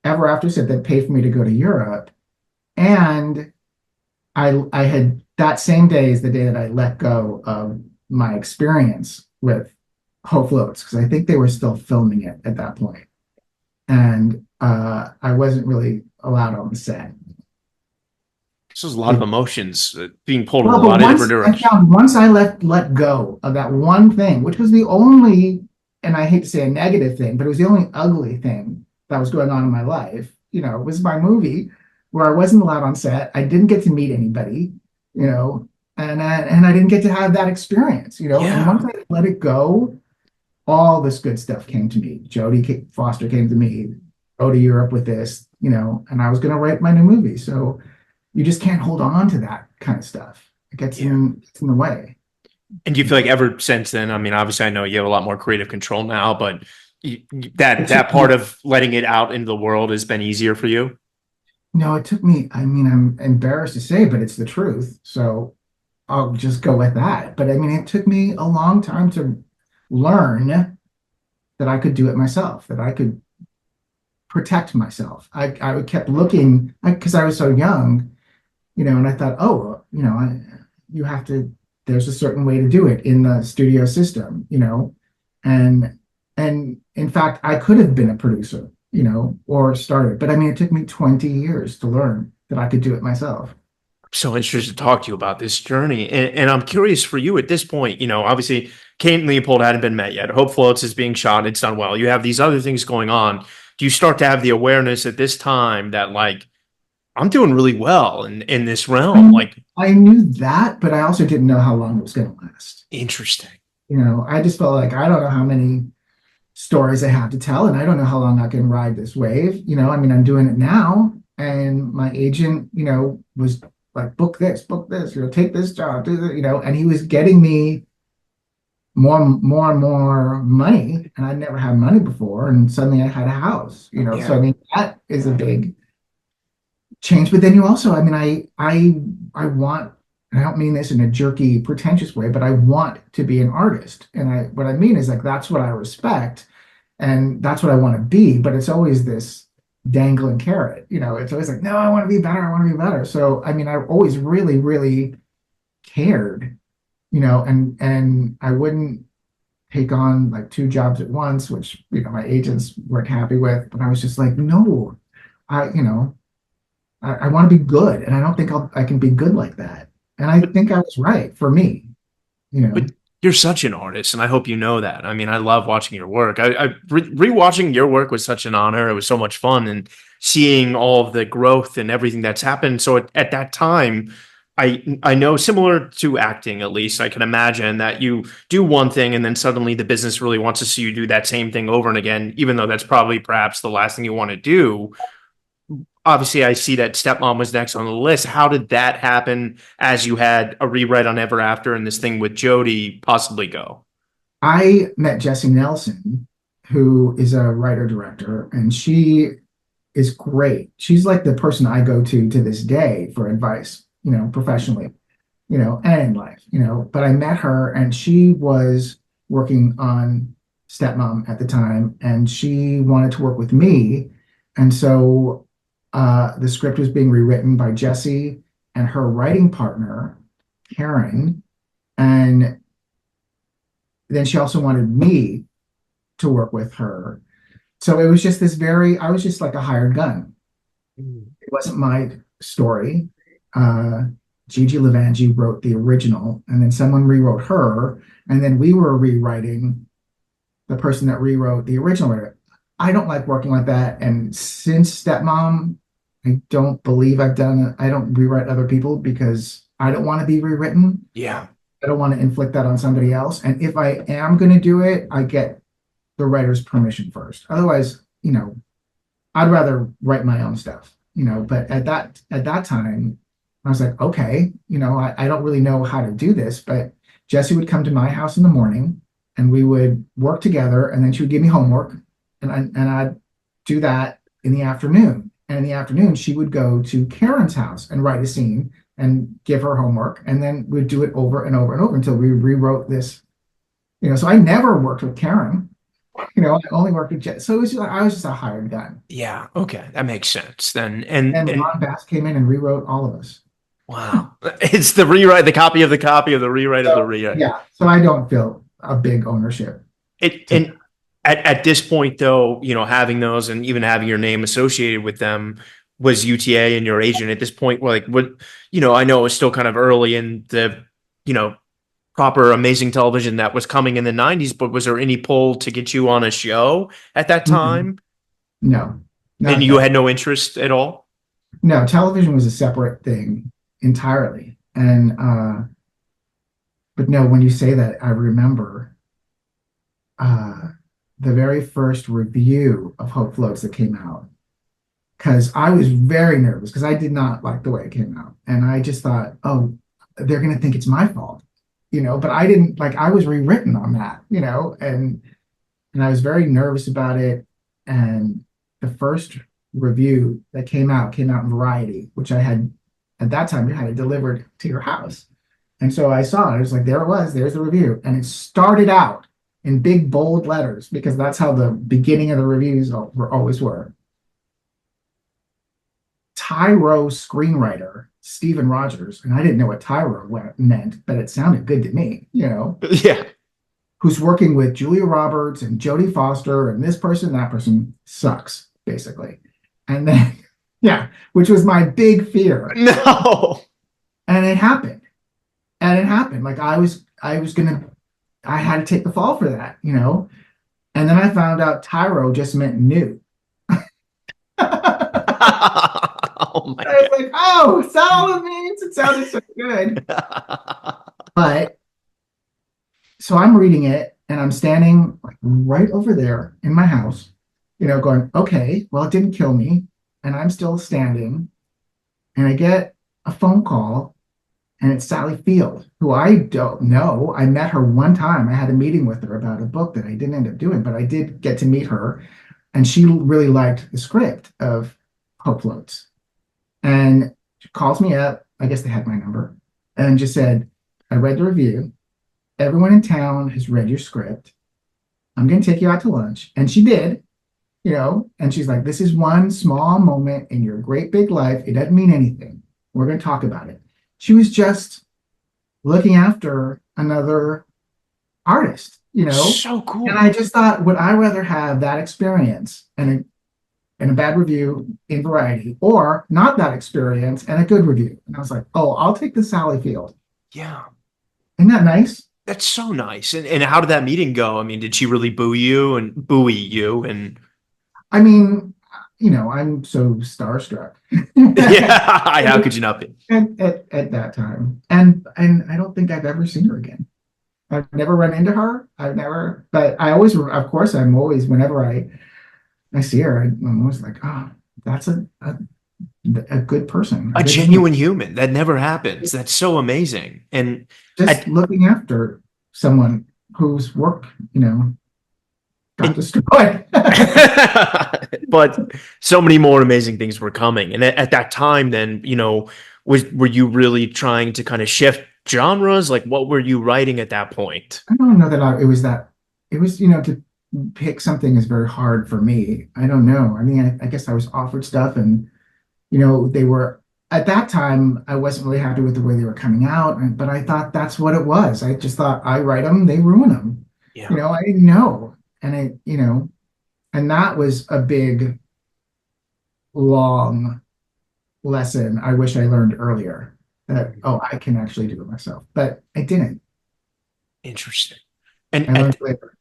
Speaker 2: Ever After said they'd pay for me to go to Europe. And I had, that same day is the day that I let go of my experience with Hope Floats, because I think they were still filming it at that point. And I wasn't really allowed on the set.
Speaker 1: This is a lot of emotions being pulled in a
Speaker 2: Well, but
Speaker 1: lot of different directions.
Speaker 2: once I let go of that one thing, which was the only, and I hate to say a negative thing, but it was the only ugly thing that was going on in my life. It was my movie where I wasn't allowed on set. I didn't get to meet anybody, and I didn't get to have that experience. And
Speaker 1: Yeah.
Speaker 2: once I let it go, all this good stuff came to me. Jodie Foster came to me, go to Europe with this, and I was going to write my new movie. So you just can't hold on to that kind of stuff. It
Speaker 1: Yeah.
Speaker 2: gets in the way.
Speaker 1: And do you feel like ever since then, I mean, obviously I know you have a lot more creative control now, but that part of letting it out into the world has been easier for you?
Speaker 2: No, it took me, I mean, I'm embarrassed to say, but it's the truth. So I'll just go with that. But I mean, it took me a long time to learn that I could do it myself, that I could protect myself. I kept looking, because I was so young, and I thought, oh, well, you have to, there's a certain way to do it in the studio system, and in fact, I could have been a producer, or started, but I mean, it took me 20 years to learn that I could do it myself.
Speaker 1: So interested to talk to you about this journey. And I'm curious for you at this point, obviously Kate and Leopold hadn't been met yet. Hope Floats is being shot. It's done well. You have these other things going on. Do you start to have the awareness at this time that like, I'm doing really well in this realm? Like,
Speaker 2: I knew that, but I also didn't know how long it was going to last.
Speaker 1: interesting.
Speaker 2: I just felt like I don't know how many stories I have to tell, and I don't know how long I can ride this wave. I mean, I'm doing it now, and my agent, was like, book this, take this job, do that, and he was getting me more and more money, and I'd never had money before, and suddenly I had a house, so I
Speaker 1: Yeah.
Speaker 2: mean, that is a big change. But then you also, I mean, I want, and I don't mean this in a jerky, pretentious way, but I want to be an artist. And what I mean is like, that's what I respect and that's what I want to be. But it's always this dangling carrot, it's always like, no, I want to be better. I want to be better. So, I mean, I've always really, really cared, and I wouldn't take on like two jobs at once, which, my agents weren't happy with, but I was just like, no, I, you know, I want to be good, and I don't think I can be good like that. And I
Speaker 1: But
Speaker 2: think I was right for me, you know.
Speaker 1: but you're such an artist, and I hope you know that. I mean, I love watching your work. Rewatching your work was such an honor. It was so much fun, and seeing all of the growth and everything that's happened. So at that time, I know similar to acting, at least I can imagine that you do one thing, and then suddenly the business really wants to see you do that same thing over and again, even though that's probably perhaps the last thing you want to do. Obviously, I see that Stepmom was next on the list. How did that happen as you had a rewrite on Ever After and this thing with Jody possibly go?
Speaker 2: I met Jessie Nelson, who is a writer director, and she is great. She's like the person I go to this day for advice, professionally, and in life, But I met her, and she was working on Stepmom at the time, and she wanted to work with me. And so the script was being rewritten by Jessie and her writing partner, Karen. And then she also wanted me to work with her. So it was just this very, I was just like a hired gun.
Speaker 1: Mm.
Speaker 2: It wasn't my story. Uh, Gigi Levangie wrote the original, and then someone rewrote her, and then we were rewriting the person that rewrote the original. I don't like working like that. And since Stepmom, I don't believe I've done it. I don't rewrite other people because I don't want to be rewritten.
Speaker 1: Yeah.
Speaker 2: I don't want to inflict that on somebody else. And if I am going to do it, I get the writer's permission first. Otherwise, I'd rather write my own stuff, but at that time, I was like, okay, I don't really know how to do this, but Jesse would come to my house in the morning and we would work together, and then she would give me homework, and I'd do that in the afternoon. And in the afternoon, she would go to Karen's house and write a scene and give her homework, and then we'd do it over and over and over until we rewrote this. So I never worked with Karen. I only worked with Jesse. So it was I was just a hired gun.
Speaker 1: Yeah. Okay. That makes sense then.
Speaker 2: And
Speaker 1: And
Speaker 2: Ron Bass came in and rewrote all of us.
Speaker 1: wow. It's the rewrite, the copy of the copy of the rewrite of the
Speaker 2: So
Speaker 1: rewrite.
Speaker 2: yeah, so I don't feel a big ownership
Speaker 1: It
Speaker 2: to
Speaker 1: and at this point though, having those and even having your name associated with them, was UTA and your agent at this point, like what, I know it was still kind of early in the, you know, proper amazing television that was coming in the 90s, but was there any pull to get you on a show at that
Speaker 2: Mhm.
Speaker 1: time?
Speaker 2: No,
Speaker 1: And
Speaker 2: not
Speaker 1: you
Speaker 2: that.
Speaker 1: had no interest at all?
Speaker 2: No, television was a separate thing entirely. And but no, when you say that, I remember uh the very first review of Hope Floats that came out, because I was very nervous because I did not like the way it came out. And I just thought, oh, they're gonna think it's my fault, but I didn't like I was rewritten on that, and I was very nervous about it. And the first review that came out in Variety, which I had at that time you had it delivered to your house. And so I saw it. I was like, there it was. There's the review. And it started out in big bold letters because that's how the beginning of the reviews always were. Tyro screenwriter Stephen Rogers, and I didn't know what Tyro meant, but it sounded good to me,
Speaker 1: Yeah.
Speaker 2: who's working with Julia Roberts and Jodie Foster and this person, that person sucks, basically. And then, yeah, which was my big fear.
Speaker 1: No.
Speaker 2: And it happened. And it happened. Like I had to take the fall for that. And then I found out Tyro just meant new.
Speaker 1: Oh my
Speaker 2: I was like, oh, is that all it means? It sounded so good.
Speaker 1: God.
Speaker 2: But so I'm reading it and I'm standing like right over there in my house, going, okay, well, it didn't kill me. And I'm still standing. And I get a phone call, and it's Sally Field, who I don't know. I met her one time. I had a meeting with her about a book that I didn't end up doing, but I did get to meet her. And she really liked the script of Hope Floats. And she calls me up. I guess they had my number, and just said, I read the review. Everyone in town has read your script. I'm going to take you out to lunch. And she did, and she's like, this is one small moment in your great big life. It doesn't mean anything. We're going to talk about it. She was just looking after another artist,
Speaker 1: So
Speaker 2: and
Speaker 1: cool.
Speaker 2: I just thought, would I rather have that experience and a bad review in Variety, or not that experience and a good review? And I was like, oh, I'll take the Sally Field.
Speaker 1: Yeah.
Speaker 2: Isn't that nice?
Speaker 1: That's so nice. And how did that meeting go? I mean, did she really boo you and buoy you? And
Speaker 2: I mean, I'm so starstruck
Speaker 1: yeah, how could you not be?
Speaker 2: at that time. And I don't think I've ever seen her again. I've never run into her. I've never, but I always, of course, I'm always, whenever I see her, I'm always like, oh, that's a good person, a
Speaker 1: A
Speaker 2: good human,
Speaker 1: genuine human. That never happens. That's so amazing. And
Speaker 2: just
Speaker 1: I,
Speaker 2: looking after someone whose work, got
Speaker 1: and
Speaker 2: destroyed.
Speaker 1: but so many more amazing things were coming. And at that time, then, were you really trying to kind of shift genres? Like, what were you writing at that point?
Speaker 2: I don't know that it was, to pick something is very hard for me. I don't know. I mean, I guess I was offered stuff, and, they were, at that time, I wasn't really happy with the way they were coming out, but I thought that's what it was. I just thought I write them, they ruin them.
Speaker 1: Yeah.
Speaker 2: I didn't know. And and that was a big, long lesson I wish I learned earlier that, oh, I can actually do it myself. But I didn't.
Speaker 1: Interesting. And
Speaker 2: I learned
Speaker 1: at
Speaker 2: later.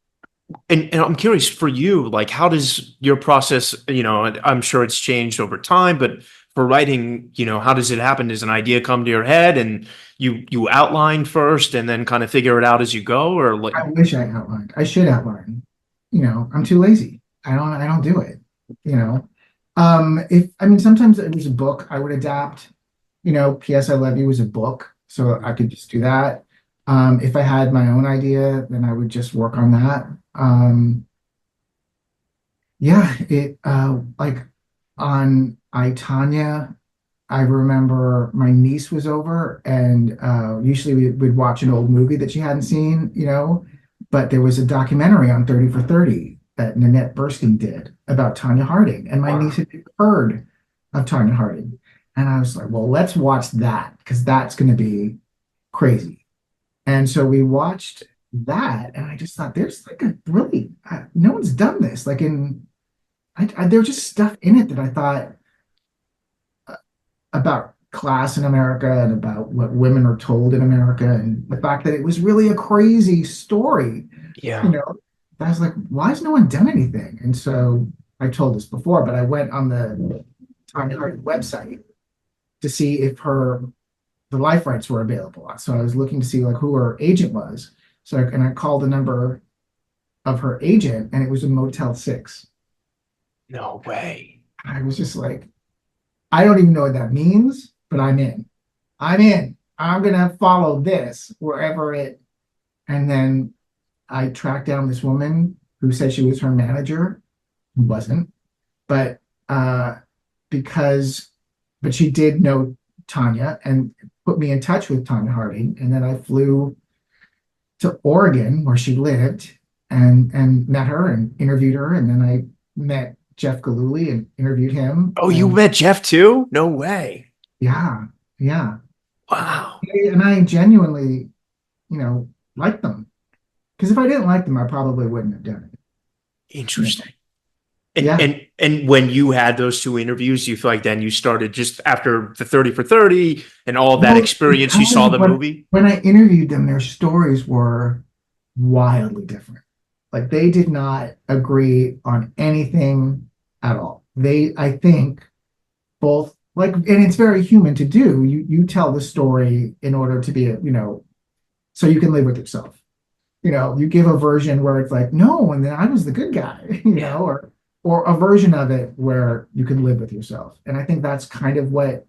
Speaker 1: and I'm curious for you, like how does your process, and I'm sure it's changed over time, but for writing, how does it happen? Does an idea come to your head and you outline first and then kind of figure it out as you go, or like,
Speaker 2: I wish I outlined. I should outline. I'm too lazy. I don't do it. You know. If I mean sometimes it was a book I would adapt. P.S. I Love You was a book, so I could just do that. If I had my own idea, then I would just work on that. Yeah, it like on I, Tonya, I remember my niece was over and usually we would watch an old movie that she hadn't seen, but there was a documentary on 30 for 30 that Nanette Burstein did about Tonya Harding, and my niece had never heard of Tonya Harding. And I was like, well, let's watch that because that's going to be crazy. And so we watched that, and I just thought, there's like a really, no one's done this. Like there was just stuff in it that I thought about class in America and about what women are told in America, and the fact that it was really a crazy story. You
Speaker 1: yeah.
Speaker 2: know, I was like, why has no one done anything? And so I told this before, but I went on the Tanya Harding website to see if the life rights were available. So I was looking to see like who her agent was. And I called the number of her agent, and it was a Motel 6.
Speaker 1: No way.
Speaker 2: I was just like, I don't even know what that means, but I'm in. I'm in. I'm gonna follow this wherever it. And then I tracked down this woman who said she was her manager, who wasn't, but because, but she did know Tonya and put me in touch with Tonya Harding. And then I flew to Oregon where she lived and met her and interviewed her. And then I met Jeff Galooly and interviewed him.
Speaker 1: Oh, you
Speaker 2: And
Speaker 1: met Jeff too? No way.
Speaker 2: yeah, yeah.
Speaker 1: Wow.
Speaker 2: And I genuinely, liked them. Because if I didn't like them, I probably wouldn't have done it.
Speaker 1: Interesting. And
Speaker 2: Yeah.
Speaker 1: and and when you had those two interviews, you feel like then you started just after the 30 for 30 and all of that
Speaker 2: Well,
Speaker 1: experience, you saw
Speaker 2: because
Speaker 1: the movie?
Speaker 2: when I interviewed them, their stories were wildly different. Like they did not agree on anything at all. I think, both like, and it's very human to do. You tell the story in order to be, so you can live with yourself. You give a version where it's like, no, and then I was the good guy,
Speaker 1: Yeah.
Speaker 2: or a version of it where you can live with yourself. And I think that's kind of what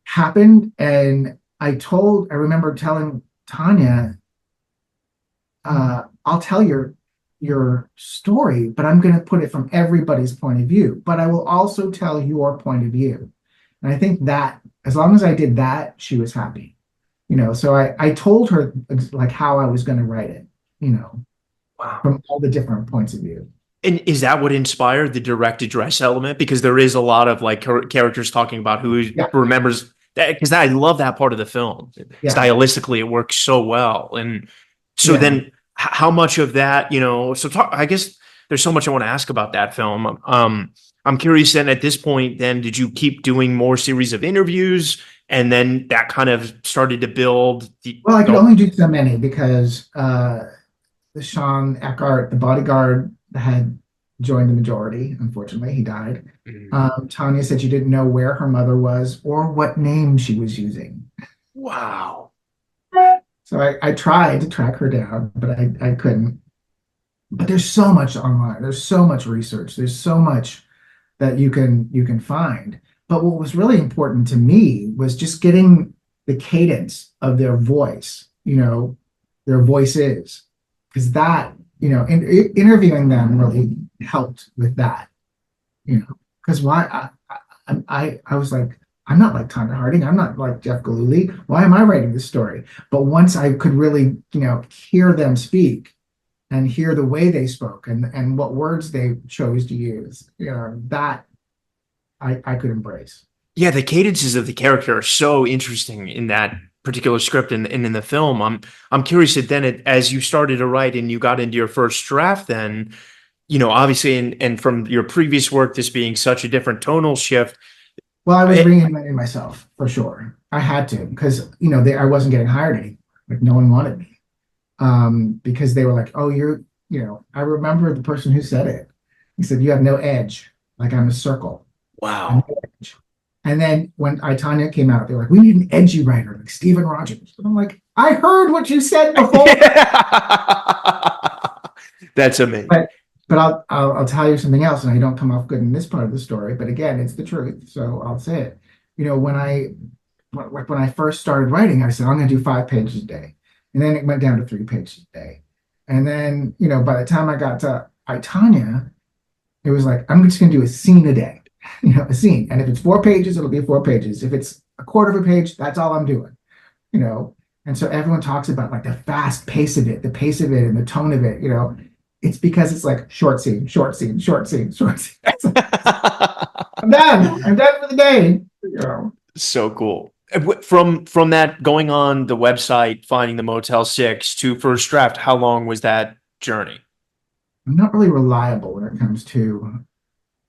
Speaker 2: happened. And I remember telling Tonya, I'll tell your story, but I'm going to put it from everybody's point of view. But I will also tell your point of view. And I think that as long as I did that, she was happy. So I told her like how I was going to write it,
Speaker 1: Wow.
Speaker 2: from all the different points of view.
Speaker 1: And is that what inspired the direct address element? Because there is a lot of like characters talking about who
Speaker 2: Yeah,
Speaker 1: remembers that. Because I love that part of the film.
Speaker 2: yeah,
Speaker 1: Stylistically, it works so well. And so
Speaker 2: yeah.
Speaker 1: then, how much of that, so I guess there's so much I want to ask about that film. I'm curious then at this point, then did you keep doing more series of interviews? And then that kind of started to build
Speaker 2: Well, I could only do so many because the Sean Eckhart, the bodyguard, had joined the majority. Unfortunately, he died.
Speaker 1: Mhm.
Speaker 2: Tanya said she didn't know where her mother was or what name she was using.
Speaker 1: Wow.
Speaker 2: So I tried to track her down, but I couldn't. But there's so much online. There's so much research. There's so much that you can find. But what was really important to me was just getting the cadence of their voice, their voices, because that, interviewing them really helped with that, because why I was like, I'm not like Tonya Harding, I'm not like Jeff Galooly. Why am I writing this story? But once I could really, hear them speak and hear the way they spoke and what words they chose to use, that I could embrace.
Speaker 1: Yeah, the cadences of the character are so interesting in that particular script and in the film. I'm curious that then as you started to write and you got into your first draft, then, obviously, and from your previous work, this being such a different tonal shift.
Speaker 2: Well, I was reinventing myself for sure. I had to because I wasn't getting hired anymore. Like no one wanted me because they were like, "Oh, I remember the person who said it. He said you have no edge. Like I'm a circle. I'm
Speaker 1: Wow.
Speaker 2: no edge." And then when Tonya came out, they were like, "We need an edgy writer like Steven Rogers." And I'm like, "I heard what you said before."
Speaker 1: That's amazing.
Speaker 2: But I'll tell you something else, and I don't come off good in this part of the story, but again, it's the truth, so I'll say it. When I first started writing, I said I'm going to do 5 pages a day, and then it went down to 3 pages a day, and then by the time I got to I, Tonya, it was like I'm just going to do a scene a day, a scene, and if it's 4 pages, it'll be 4 pages. If it's a quarter of a page, that's all I'm doing, you know. And so everyone talks about like the fast pace of it, the pace of it, and the tone of it. It's because it's like short scene, short scene, short scene, short scene. I'm done. I'm done for the day.
Speaker 1: So cool. From that going on the website, finding the Motel 6 to first draft, how long was that journey?
Speaker 2: I'm not really reliable when it comes to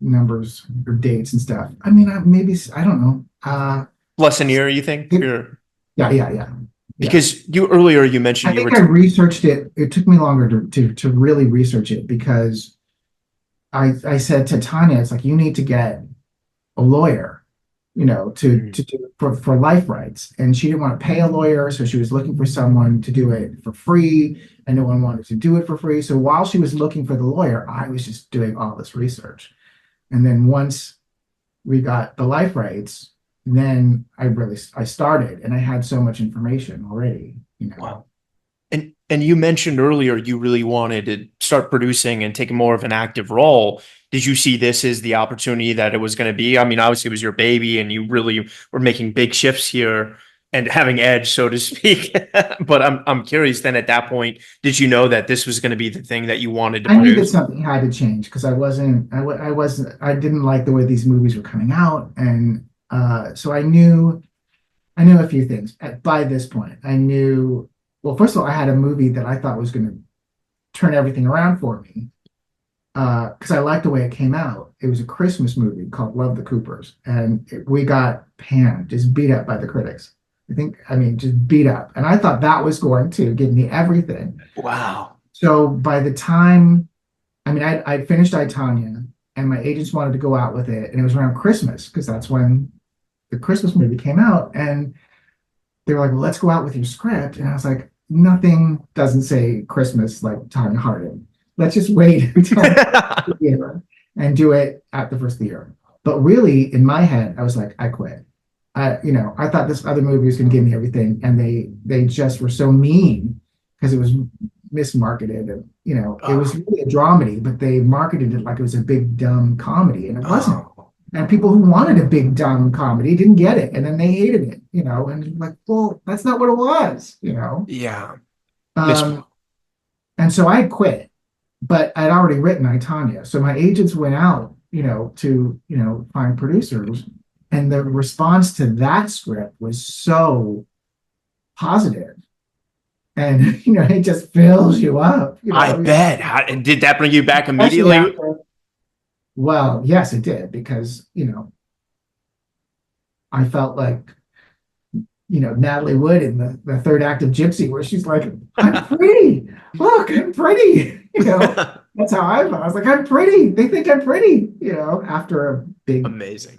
Speaker 2: numbers or dates and stuff. I mean, maybe I don't know.
Speaker 1: Less than a year, you think?
Speaker 2: Yeah.
Speaker 1: Because you mentioned
Speaker 2: I think I researched it. It took me longer to really research it because I said to Tonya, it's like you need to get a lawyer, to do for life rights. And she didn't want to pay a lawyer, so she was looking for someone to do it for free, and no one wanted to do it for free. So while she was looking for the lawyer, I was just doing all this research. And then once we got the life rights, then I started, and I had so much information already.
Speaker 1: Wow. And you mentioned earlier you really wanted to start producing and taking more of an active role. Did you see this as the opportunity that it was going to be? I mean, obviously it was your baby and you really were making big shifts here and having edge, so to speak. But I'm curious then at that point, did you know that this was going to be the thing that you wanted to
Speaker 2: I knew that
Speaker 1: produce?
Speaker 2: something had to change because I didn't like the way these movies were coming out, and so I knew a few things by this point. I knew, well, first of all, I had a movie that I thought was going to turn everything around for me because I liked the way it came out. It was a Christmas movie called Love the Coopers, and we got panned, just beat up by the critics. I mean, just beat up. And I thought that was going to give me everything.
Speaker 1: Wow.
Speaker 2: So by the time, I mean, I'd finished I, Tonya, and my agents wanted to go out with it, and it was around Christmas because that's when the Christmas movie came out, and they were like, "Well, let's go out with your script." And I was like, "Nothing doesn't say Christmas like Tonya Harding. Let's just wait until the year and do it at the first of the year." But really, in my head, I was like, "I quit." I thought this other movie was going to give me everything, and they just were so mean because it was mismarketed, and it was really a dramedy, but they marketed it like it was a big dumb comedy, and it wasn't. And people who wanted a big dumb comedy didn't get it, and then they hated it, and like, well, that's not what it was.
Speaker 1: Yeah.
Speaker 2: And so I quit, but I'd already written I, Tonya. So my agents went out, to find producers, and the response to that script was so positive, and it just fills you up.
Speaker 1: I bet. Did that bring you back immediately?
Speaker 2: Well, yes, it did, because I felt like Natalie Wood in the third act of Gypsy, where she's like, "I'm pretty. Look, I'm pretty." That's how I felt. I was like, "I'm pretty. They think I'm pretty." After a big
Speaker 1: amazing.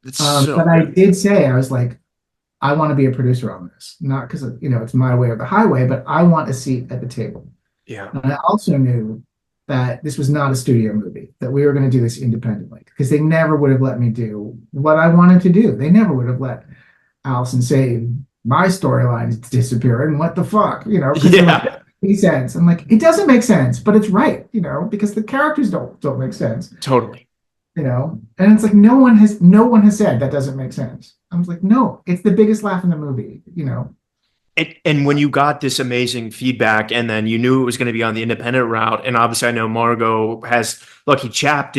Speaker 2: But I did say, I was like, I want to be a producer on this, not because it's my way or the highway, but I want a seat at the table.
Speaker 1: Yeah.
Speaker 2: And I also knew that this was not a studio movie, that we were going to do this independently, because they never would have let me do what I wanted to do. They never would have let Allison say my storyline is disappearing. What the fuck,
Speaker 1: Yeah.
Speaker 2: Makes sense. I'm like, it doesn't make sense, but it's right, because the characters don't make sense.
Speaker 1: Totally.
Speaker 2: And it's like no one has said that doesn't make sense. I was like, no, it's the biggest laugh in the movie.
Speaker 1: And when you got this amazing feedback, and then you knew it was going to be on the independent route, and obviously I know Margot has Lucky Chap.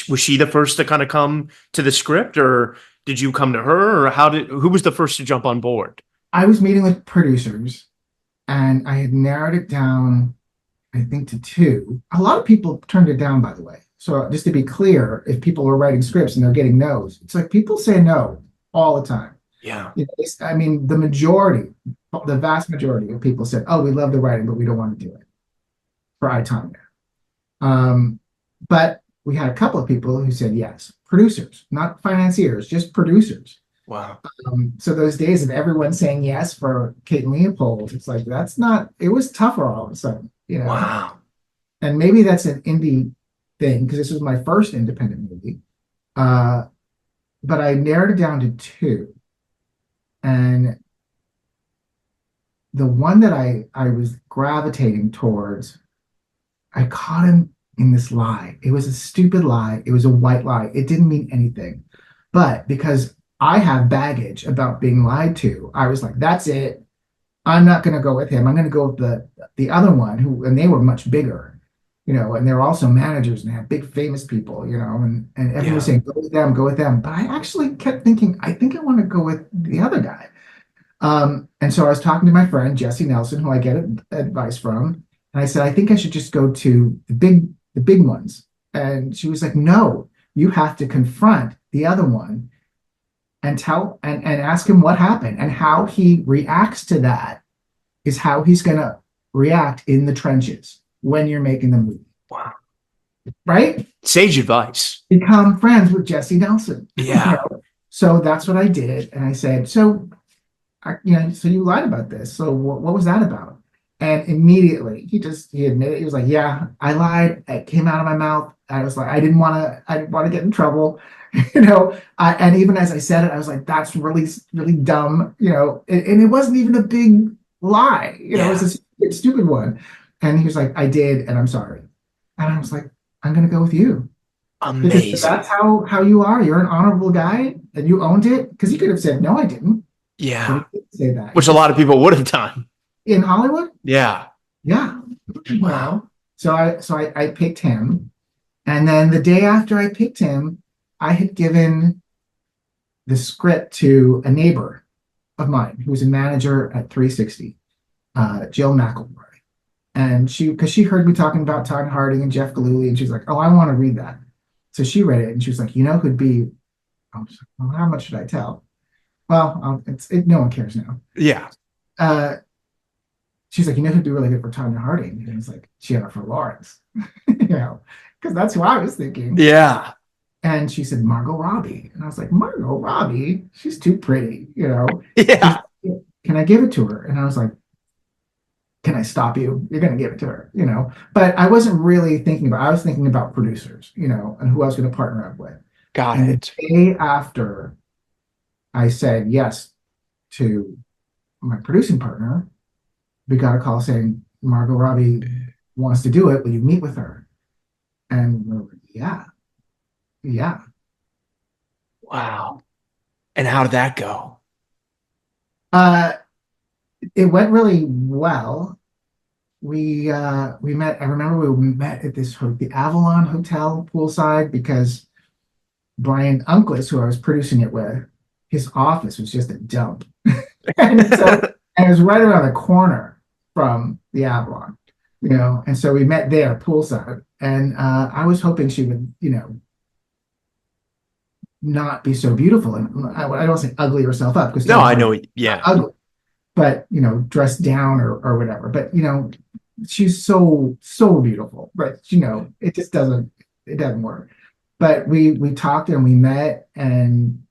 Speaker 1: Was she the first to kind of come to the script, or did you come to her, or who was the first to jump on board?
Speaker 2: I was meeting with producers and I had narrowed it down, I think, to two. A lot of people turned it down, by the way. So just to be clear, if people are writing scripts and they're getting no's, it's like people say no all the time.
Speaker 1: Yeah.
Speaker 2: I mean, the majority, the vast majority of people said, "Oh, we love the writing, but we don't want to do it for Tonya." But we had a couple of people who said yes, producers, not financiers, just producers.
Speaker 1: Wow.
Speaker 2: So those days of everyone saying yes for Kate and Leopold, it's like that's not. It was tougher all of a sudden,
Speaker 1: Wow.
Speaker 2: And maybe that's an indie thing because this was my first independent movie. Uh, but I narrowed it down to two, and the one that I was gravitating towards, I caught him in this lie. It was a stupid lie. It was a white lie. It didn't mean anything. But because I have baggage about being lied to, I was like, that's it. I'm not going to go with him. I'm going to go with the other one and they were much bigger, and they're also managers and they have big famous people, and everyone was
Speaker 1: Yeah.
Speaker 2: saying, go with them, go with them. But I actually kept thinking, I think I want to go with the other guy. And so I was talking to my friend Jesse Nelson, who I get advice from, and I said, I think I should just go to the big ones. And she was like, no, you have to confront the other one and tell and ask him what happened and how he reacts to that is how he's gonna react in the trenches when you're making the movie.
Speaker 1: Wow.
Speaker 2: Right?
Speaker 1: Sage advice.
Speaker 2: Become friends with Jesse Nelson.
Speaker 1: Yeah.
Speaker 2: So that's what I did. And I said, so so you lied about this. So what was that about? And immediately he admitted, he was like, yeah, I lied. It came out of my mouth. I was like, I didn't want to get in trouble. And even as I said it, I was like, that's really, really dumb, and it wasn't even a big lie, it was a stupid one. And he was like, I did, and I'm sorry. And I was like, I'm going to go with you. Because
Speaker 1: Amazing.
Speaker 2: that's how you are. You're an honorable guy and you owned it. Because he could have said, no, I didn't.
Speaker 1: Yeah.
Speaker 2: But he didn't say that.
Speaker 1: Which a lot of people would have done.
Speaker 2: In Hollywood?
Speaker 1: Yeah.
Speaker 2: Yeah.
Speaker 1: Wow.
Speaker 2: So I picked him. And then the day after I picked him, I had given the script to a neighbor of mine who was a manager at 360, Jill McElroy. And because she heard me talking about Todd Harding and Jeff Galooly, and she's like, oh, I want to read that. So she read it and she was like, who'd be, I was like, well, how much should I tell? Well, no one cares now.
Speaker 1: Yeah.
Speaker 2: She's like, who'd be really good for Tonya Harding? And it's like, Jennifer Lawrence, because that's who I was thinking.
Speaker 1: Yeah.
Speaker 2: And she said, Margot Robbie. And I was like, Margot Robbie? She's too pretty,
Speaker 1: Yeah.
Speaker 2: Can I give it to her? And I was like, can I stop you? You're going to give it to her, But I wasn't really thinking about, I was thinking about producers, and who I was going to partner up with.
Speaker 1: Got
Speaker 2: and
Speaker 1: it.
Speaker 2: The day after I said yes to my producing partner, we got a call saying, Margot Robbie wants to do it. Will you meet with her? And we're like, yeah.
Speaker 1: Wow. And how did that go?
Speaker 2: It went really well. We met. I remember we met at the Avalon Hotel poolside because Brian Unclis, who I was producing it with, his office was just a dump, and it was right around the corner from the Avalon, And so we met there poolside, and I was hoping she would, not be so beautiful, and I don't say ugly herself up because
Speaker 1: no, I know, yeah,
Speaker 2: ugly, but dressed down or whatever. But she's so beautiful, but it just doesn't work. But we talked and we met, and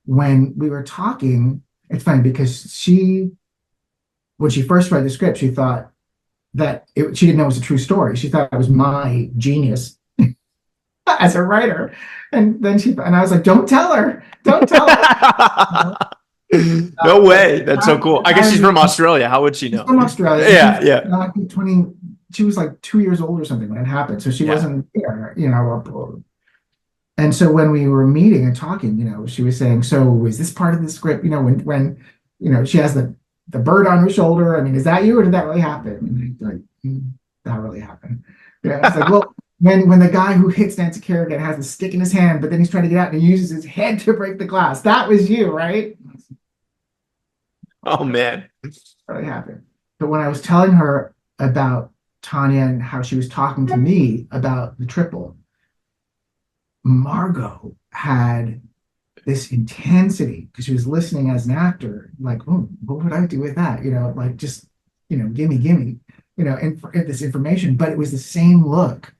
Speaker 2: when we were talking, it's funny because when she first read the script, she thought that she didn't know it was a true story. She thought it was my genius as a writer. And then and I was like, don't tell her.
Speaker 1: No way. That's so cool. I guess she's from Australia. How would she know?
Speaker 2: She's from Australia.
Speaker 1: Yeah.
Speaker 2: She was like 2 years old or something when it happened. So she wasn't there, And so when we were meeting and talking, she was saying, so is this part of the script? When she has the bird on her shoulder. I mean, is that you or did that really happen? And like, that really happened. It's like, well, when the guy who hits Nancy Kerrigan has a stick in his hand, but then he's trying to get out and he uses his head to break the glass. That was you, right?
Speaker 1: Oh man.
Speaker 2: Really happy. But when I was telling her about Tonya and how she was talking to me about the triple, Margot had this intensity because she was listening as an actor, like, oh, what would I do with that? Like just, gimme, and this information. But it was the same look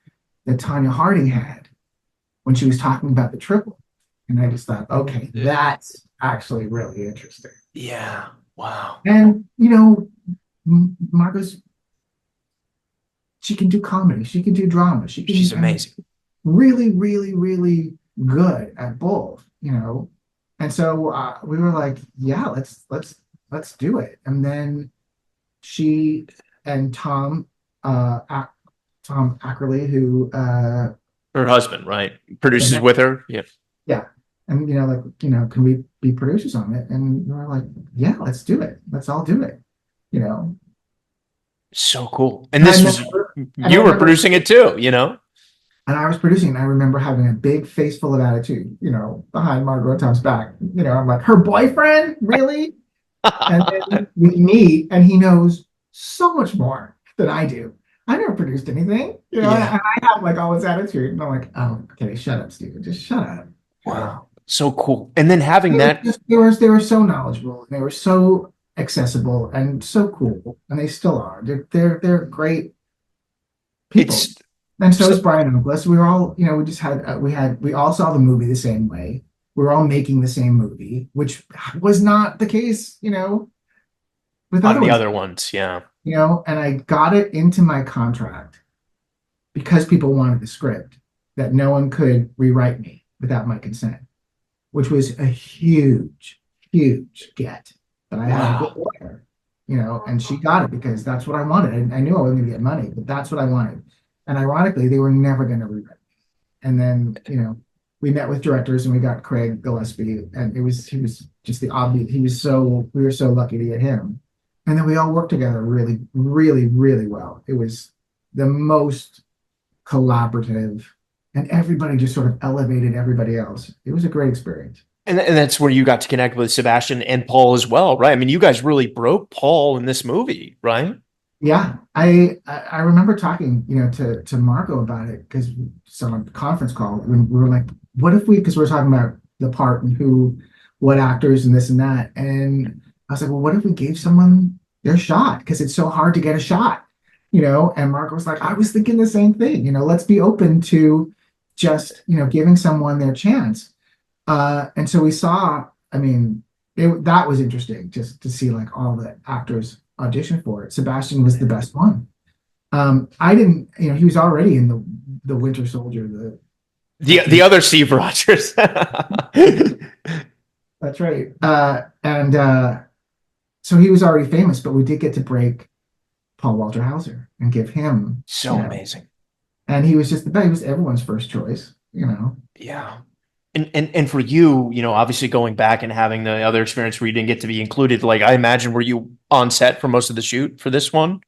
Speaker 2: that Tonya Harding had when she was talking about the triple. And I just thought, okay, that's actually really interesting.
Speaker 1: Yeah. Wow.
Speaker 2: And, Margot's, she can do comedy, she can do drama, she
Speaker 1: She's
Speaker 2: can, I mean,
Speaker 1: amazing.
Speaker 2: really, really, really good at both, And so we were like, yeah, let's do it. And then she and Tom Ackerley, who
Speaker 1: Her husband, right? Produces with her. Yeah.
Speaker 2: yeah, and can we be producers on it? And we were like, yeah, let's do it. Let's all do it. You know.
Speaker 1: So cool. And
Speaker 2: And I
Speaker 1: this was,
Speaker 2: remember, and I
Speaker 1: you were
Speaker 2: remember,
Speaker 1: producing it too, you know?
Speaker 2: and I was producing. And I remember having a big face full of attitude, behind Margot Tom's back. I'm like, her boyfriend, really? And then we meet, and he knows so much more than I do. I never produced anything, and
Speaker 1: Yeah.
Speaker 2: I have like all this attitude, and I'm like, oh, okay, shut up, Steven, just shut up.
Speaker 1: Wow. So cool. And then having that,
Speaker 2: They were so knowledgeable, and they were so accessible and so cool, and they still are. They're great people,
Speaker 1: it's
Speaker 2: and so is
Speaker 1: so,
Speaker 2: Brian Douglas. We were all, we just had we all saw the movie the same way. We were all making the same movie, which was not the case, with
Speaker 1: on
Speaker 2: other
Speaker 1: the
Speaker 2: ones.
Speaker 1: other ones. Yeah.
Speaker 2: And I got it into my contract because people wanted the script that no one could rewrite me without my consent, which was a huge, huge get. But I had a good
Speaker 1: Wow.
Speaker 2: lawyer, and she got it because that's what I wanted. I knew I wasn't going to get money, but that's what I wanted. And ironically, they were never going to rewrite me. And then, we met with directors and we got Craig Gillespie, and he was just the obvious. We were so lucky to get him. And then we all worked together really, really, really well. It was the most collaborative, and everybody just sort of elevated everybody else. It was a great experience.
Speaker 1: And that's where you got to connect with Sebastian and Paul as well, right? I mean, you guys really broke Paul in this movie, right?
Speaker 2: Yeah, I remember talking, to Marco about it because some conference call when we were like, what if we, because we are talking about the part and what actors and this and that, and I was like, well, what if we gave someone their shot because it's so hard to get a shot, And Marco was like, I was thinking the same thing, let's be open to just giving someone their chance, and so we saw, I mean, that was interesting just to see like all the actors audition for it. Sebastian was the best one. I didn't, he was already in the Winter Soldier, the
Speaker 1: The
Speaker 2: Captain.
Speaker 1: other Steve Rogers.
Speaker 2: That's right. And so he was already famous, but we did get to break Paul Walter Hauser and give him,
Speaker 1: So amazing.
Speaker 2: and he was just the best. He was everyone's first choice,
Speaker 1: Yeah. And for you, obviously going back and having the other experience where you didn't get to be included, like I imagine, were you on set for most of the shoot for this one?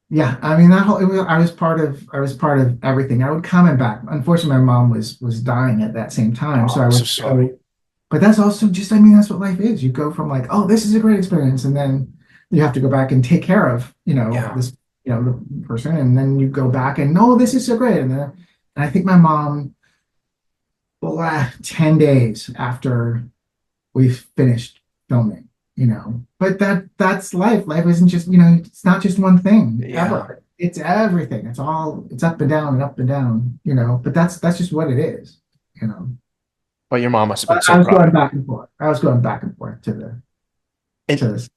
Speaker 2: Yeah, I mean that whole I was part of everything. I would come and back. Unfortunately, my mom was dying at that same time, so
Speaker 1: Oh,
Speaker 2: I
Speaker 1: I'm so
Speaker 2: would
Speaker 1: sorry.
Speaker 2: go. But that's also just, I mean, that's what life is. You go from like, oh, this is a great experience, and then you have to go back and take care of,
Speaker 1: Yeah.
Speaker 2: this, the person, and then you go back and no, this is so great, and I think my mom, well, 10 days after we finished filming, but that's life. Life isn't just, it's not just one thing
Speaker 1: Yeah.
Speaker 2: ever. It's everything. It's up and down and up and down, but that's just what it is, you know.
Speaker 1: But your mom must have been
Speaker 2: But
Speaker 1: so
Speaker 2: I was
Speaker 1: proud
Speaker 2: going
Speaker 1: of you.
Speaker 2: back and forth. I was going back and forth to
Speaker 1: And
Speaker 2: this.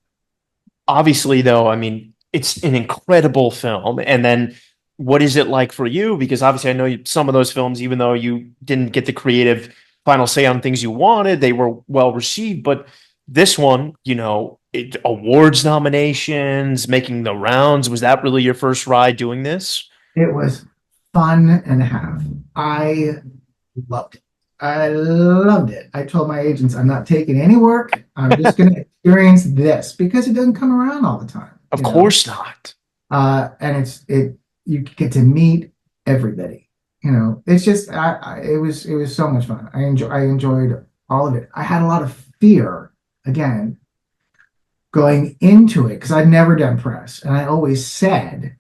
Speaker 1: obviously, though, I mean, it's an incredible film. And then what is it like for you? Because obviously, I know some of those films, even though you didn't get the creative final say on things you wanted, they were well received. But this one, awards nominations, making the rounds. Was that really your first ride doing this?
Speaker 2: It was fun and a half. I loved it. I loved it. I told my agents, I'm not taking any work. I'm just going to experience this because it doesn't come around all the time,
Speaker 1: Of course not.
Speaker 2: And you get to meet everybody. It's just it was so much fun. I enjoyed all of it. I had a lot of fear again. 'Cause, I had a lot of fear. I enjoyed all of it. I had a lot of fear. I enjoyed all of it. I enjoyed all of it. I enjoyed all of it. I enjoyed all of it. I enjoyed all of it. I enjoyed all of it. I enjoyed all of it. I enjoyed all of it. I had a lot of fear again going into it, because I'd never done press, and I always said,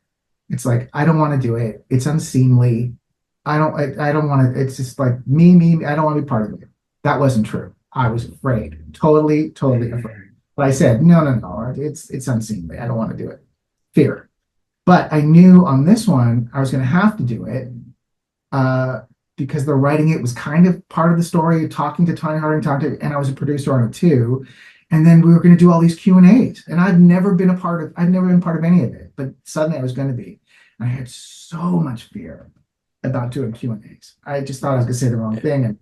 Speaker 2: it's like, I don't want to do it. It's unseemly. I don't want to, it's just like me, I don't want to be part of it. That wasn't true. I was afraid, totally afraid. But I said, no, it's unseemly. I don't want to do it. Fear. But I knew on this one, I was going to have to do it uh, because the writing it was kind of part of the story, talking to Tonya Harding, and I was a producer on it too. And then we were going to do all these Q&As, and I've never been part of any of it, but suddenly I was going to be. And I had so much fear about doing Q&As. I just thought I was going to say the wrong thing,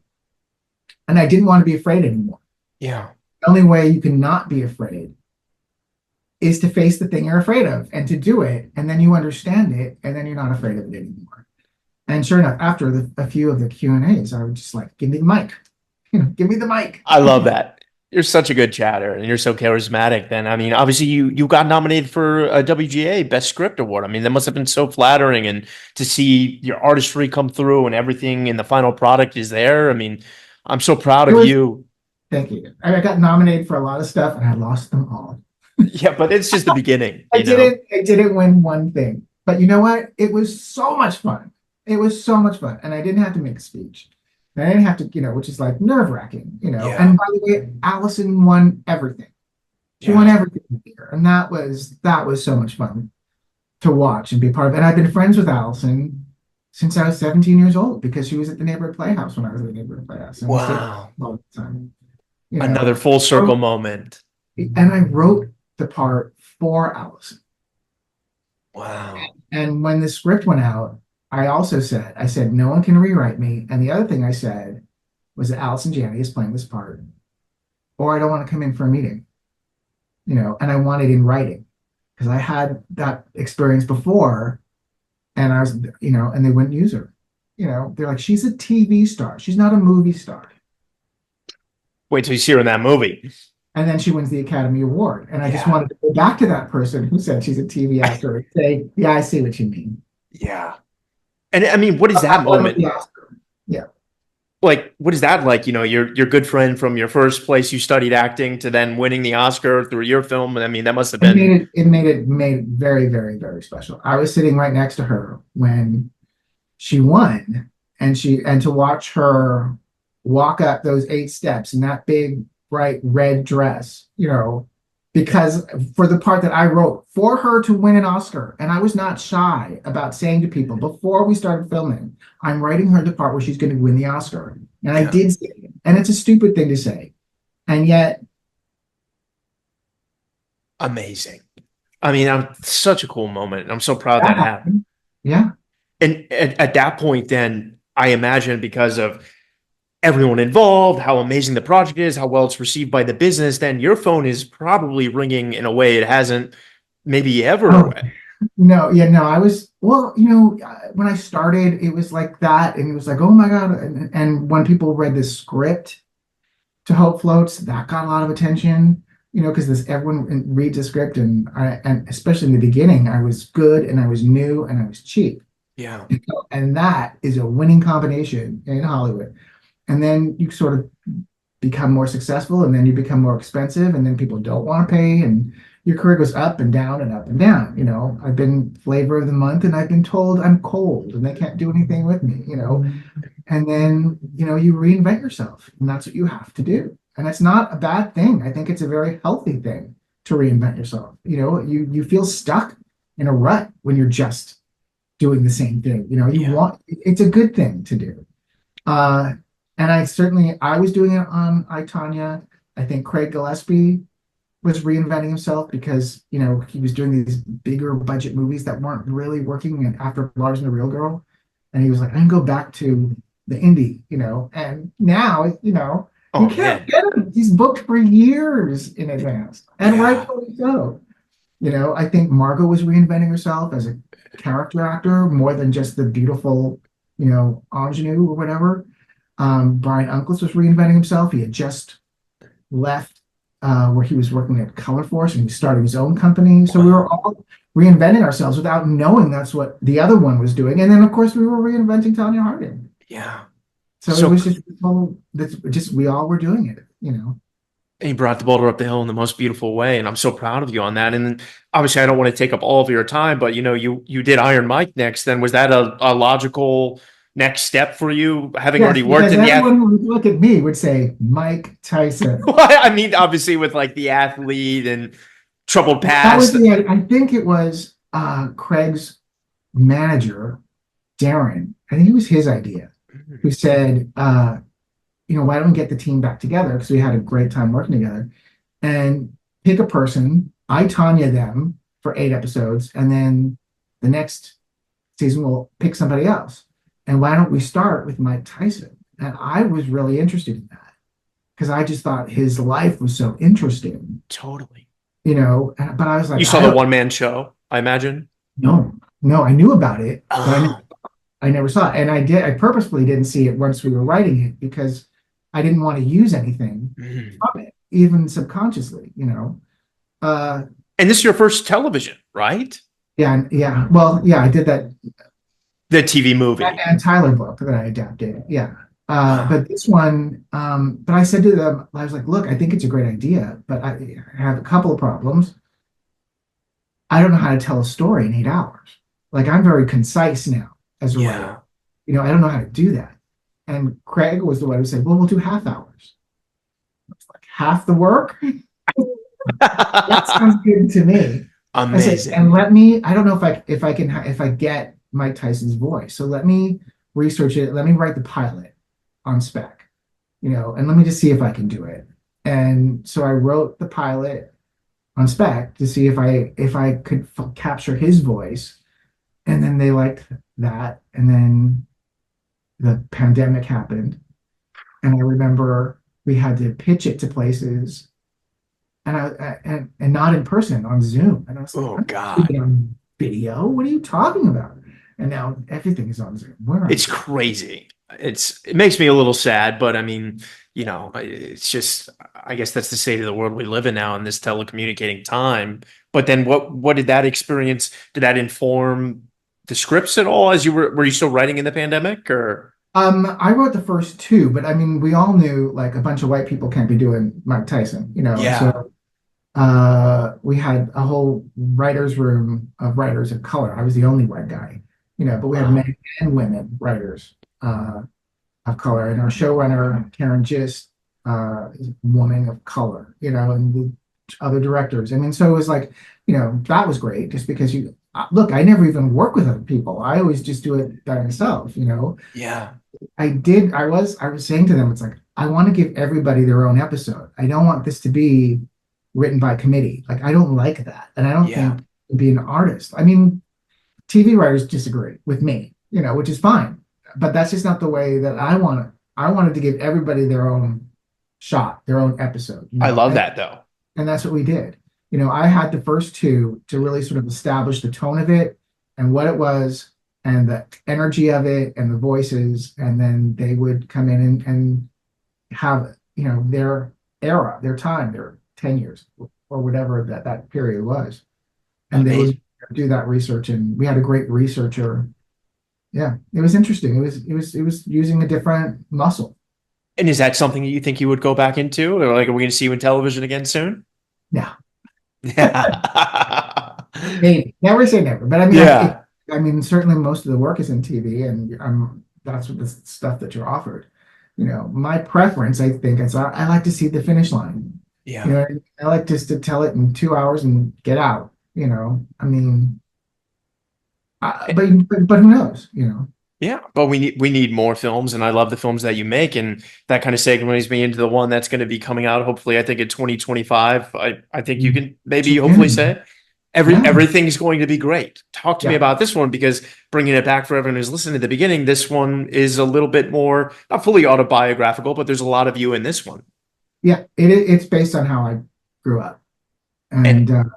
Speaker 2: and I didn't want to be afraid anymore.
Speaker 1: Yeah.
Speaker 2: The only way you can not be afraid is to face the thing you're afraid of and to do it, and then you understand it, and then you're not afraid of it anymore. And sure enough, after a few of the Q&As, I was just like, give me the mic. Give me the mic.
Speaker 1: I love that. You're such a good chatter and you're so charismatic. Then, I mean, obviously you got nominated for a WGA Best Script Award. I mean, that must have been so flattering, and to see your artistry come through and everything in the final product is there. I mean, I'm so proud of you.
Speaker 2: Thank you. I got nominated for a lot of stuff and I lost them all.
Speaker 1: Yeah, but it's just the beginning.
Speaker 2: I didn't win one thing. But you know what? It was so much fun. It was so much fun. And I didn't have to make a speech. And I didn't have to, which is like nerve-wracking,
Speaker 1: Yeah.
Speaker 2: And by the way, Allison won everything. She won everything here. And that was so much fun to watch and be part of. And I've been friends with Allison since I was 17 years old, because she was at the neighborhood playhouse when I was at the neighborhood playhouse. And
Speaker 1: Wow.
Speaker 2: all the time.
Speaker 1: Another full circle moment.
Speaker 2: And I wrote the part for Allison.
Speaker 1: Wow.
Speaker 2: And when the script went out, I said, no one can rewrite me. And the other thing I said was that Allison Janney is playing this part, or I don't want to come in for a meeting, and I want it in writing, because I had that experience before, and I was, and they wouldn't use her. They're like, she's a TV star. She's not a movie star.
Speaker 1: Wait till you see her in that movie.
Speaker 2: And then she wins the Academy Award. And I just wanted to go back to that person who said she's a TV actor and say, yeah, I see what you mean.
Speaker 1: Yeah. And I mean, what is that moment?
Speaker 2: Yeah.
Speaker 1: Like, what is that like? Your good friend from your first place you studied acting to then winning the Oscar through your film. I mean, that must have been.
Speaker 2: It made it very, very, very special. I was sitting right next to her when she won, and to watch her walk up those 8 steps in that big, bright red dress, because for the part that I wrote for her to win an Oscar, and I was not shy about saying to people before we started filming, I'm writing her the part where she's going to win the Oscar. And I did say it. And it's a stupid thing to say. And yet.
Speaker 1: Amazing. I mean, such a cool moment. I'm so proud that happened.
Speaker 2: Yeah.
Speaker 1: And at that point, then I imagine, because of everyone involved, how amazing the project is, how well it's received by the business, then your phone is probably ringing in a way it hasn't maybe ever.
Speaker 2: No, I was, well, when I started, it was like that, and it was like, oh my God. And when people read the script to Hope Floats, that got a lot of attention, because everyone reads the script, and especially in the beginning, I was good, and I was new, and I was cheap.
Speaker 1: Yeah.
Speaker 2: And that is a winning combination in Hollywood. And then you sort of become more successful, and then you become more expensive, and then people don't want to pay, and your career goes up and down and up and down. I've been flavor of the month, and I've been told I'm cold and they can't do anything with me, and then, you reinvent yourself, and that's what you have to do. And it's not a bad thing. I think it's a very healthy thing to reinvent yourself. You feel stuck in a rut when you're just doing the same thing. It's a good thing to do. And I was doing it on I, Tonya. I think Craig Gillespie was reinventing himself, because, he was doing these bigger budget movies that weren't really working, and after Lars and the Real Girl. And he was like, I can go back to the indie, and now, you can't get him. He's booked for years in advance. And rightfully so. I think Margot was reinventing herself as a character actor more than just the beautiful, ingenue or whatever. Brian Unclis was reinventing himself. He had just left where he was working at Color Force, and he started his own company. So we were all reinventing ourselves without knowing that's what the other one was doing. And then, of course, we were reinventing Tonya Harding.
Speaker 1: Yeah.
Speaker 2: So it was just we all were doing it,
Speaker 1: And you brought the boulder up the hill in the most beautiful way, and I'm so proud of you on that. And then, obviously, I don't want to take up all of your time, but you did Iron Mike next. Then was that a logical next step for you, having
Speaker 2: Yes,
Speaker 1: already worked
Speaker 2: because
Speaker 1: in the
Speaker 2: everyone who would look at me would say Mike Tyson.
Speaker 1: I mean, obviously, with like the athlete and troubled
Speaker 2: Well, that was
Speaker 1: past.
Speaker 2: I think it was Craig's manager, Darren. I think it was his idea, who said, why don't we get the team back together? Because we had a great time working together and pick a person. I Tonya them for 8 episodes, and then the next season we'll pick somebody else. And why don't we start with Mike Tyson? And I was really interested in that because I just thought his life was so interesting,
Speaker 1: Totally.
Speaker 2: But I was like,
Speaker 1: You saw
Speaker 2: I
Speaker 1: the
Speaker 2: don't
Speaker 1: one man show, I imagine.
Speaker 2: know. No, I knew about it, but
Speaker 1: Oh.
Speaker 2: I never saw it. And I purposefully didn't see it once we were writing it because I didn't want to use anything
Speaker 1: Mm.
Speaker 2: from it, even subconsciously. Uh,
Speaker 1: And this is your first television, right?
Speaker 2: yeah, yeah. Well, yeah, I did that
Speaker 1: The TV movie.
Speaker 2: and Tyler book that I adapted. Yeah.
Speaker 1: Huh.
Speaker 2: But this one, but I said to them, I was like, look, I think it's a great idea, but I have a couple of problems. I don't know how to tell a story in 8 hours. Like I'm very concise now as a writer.
Speaker 1: Yeah.
Speaker 2: I don't know how to do that. And Craig was the one who said, well, we'll do half hours. It's like half the work. That sounds good to me. I said, and
Speaker 1: Amazing.
Speaker 2: I don't know if I get Mike Tyson's voice. So let me research it. Let me write the pilot on spec, and let me just see if I can do it. And so I wrote the pilot on spec to see if I could capture his voice. And then they liked that. And then the pandemic happened. And I remember we had to pitch it to places and not in person on Zoom. And I was like,
Speaker 1: Oh
Speaker 2: I'm not doing
Speaker 1: God.
Speaker 2: it on video. What are you talking about? And now everything is on Zoom. Where are
Speaker 1: It's
Speaker 2: you?
Speaker 1: crazy. It makes me a little sad, but I mean, it's just I guess that's the state of the world we live in now in this telecommunicating time. But then what did that experience, did that inform the scripts at all as were you still writing in the pandemic or
Speaker 2: I wrote the first two, but I mean, we all knew like a bunch of white people can't be doing Mike Tyson. And
Speaker 1: yeah.
Speaker 2: so we had a whole writers' room of writers of color. I was the only white guy, but we had
Speaker 1: Wow.
Speaker 2: men and women writers of color, and our showrunner Karen Gist is a woman of color, and the other directors. I mean, so it was like, that was great, just because you look. I never even work with other people. I always just do it by myself.
Speaker 1: Yeah.
Speaker 2: I was saying to them, it's like, I want to give everybody their own episode. I don't want this to be written by committee. Like, I don't like that. And I don't
Speaker 1: Yeah.
Speaker 2: think to be an artist. I mean, TV writers disagree with me, which is fine. But that's just not the way that I want it. I wanted to give everybody their own shot, their own episode, you
Speaker 1: I
Speaker 2: know,
Speaker 1: love
Speaker 2: and,
Speaker 1: that though.
Speaker 2: and that's what we did. I had the first two to really sort of establish the tone of it and what it was and the energy of it and the voices. And then they would come in and have, their era, their time, their 10 years or whatever that period was. And they
Speaker 1: Amazing.
Speaker 2: would do that research. And we had a great researcher. Yeah, it was interesting. It was using a different muscle.
Speaker 1: And is that something that you think you would go back into? Or like, are we going to see you in television again soon?
Speaker 2: Yeah,
Speaker 1: Yeah.
Speaker 2: maybe never say never. But I mean,
Speaker 1: Yeah.
Speaker 2: I mean, certainly most of the work is in TV, and that's what the stuff that you're offered. My preference, I think, is I like to see the finish line.
Speaker 1: Yeah.
Speaker 2: I like just to tell it in 2 hours and get out. I mean, but who knows?
Speaker 1: Yeah, but we need more films, and I love the films that you make, and that kind of segues me into the one that's going to be coming out. Hopefully, I think in 2025. I think you can maybe hopefully
Speaker 2: June.
Speaker 1: say
Speaker 2: Yeah,
Speaker 1: everything's going to be great. Talk to me
Speaker 2: yeah,
Speaker 1: about this one because bringing it back for everyone who's listening at the beginning, this one is a little bit more not fully autobiographical, but there's a lot of you in this one.
Speaker 2: yeah. It's based on how I grew up,
Speaker 1: And
Speaker 2: and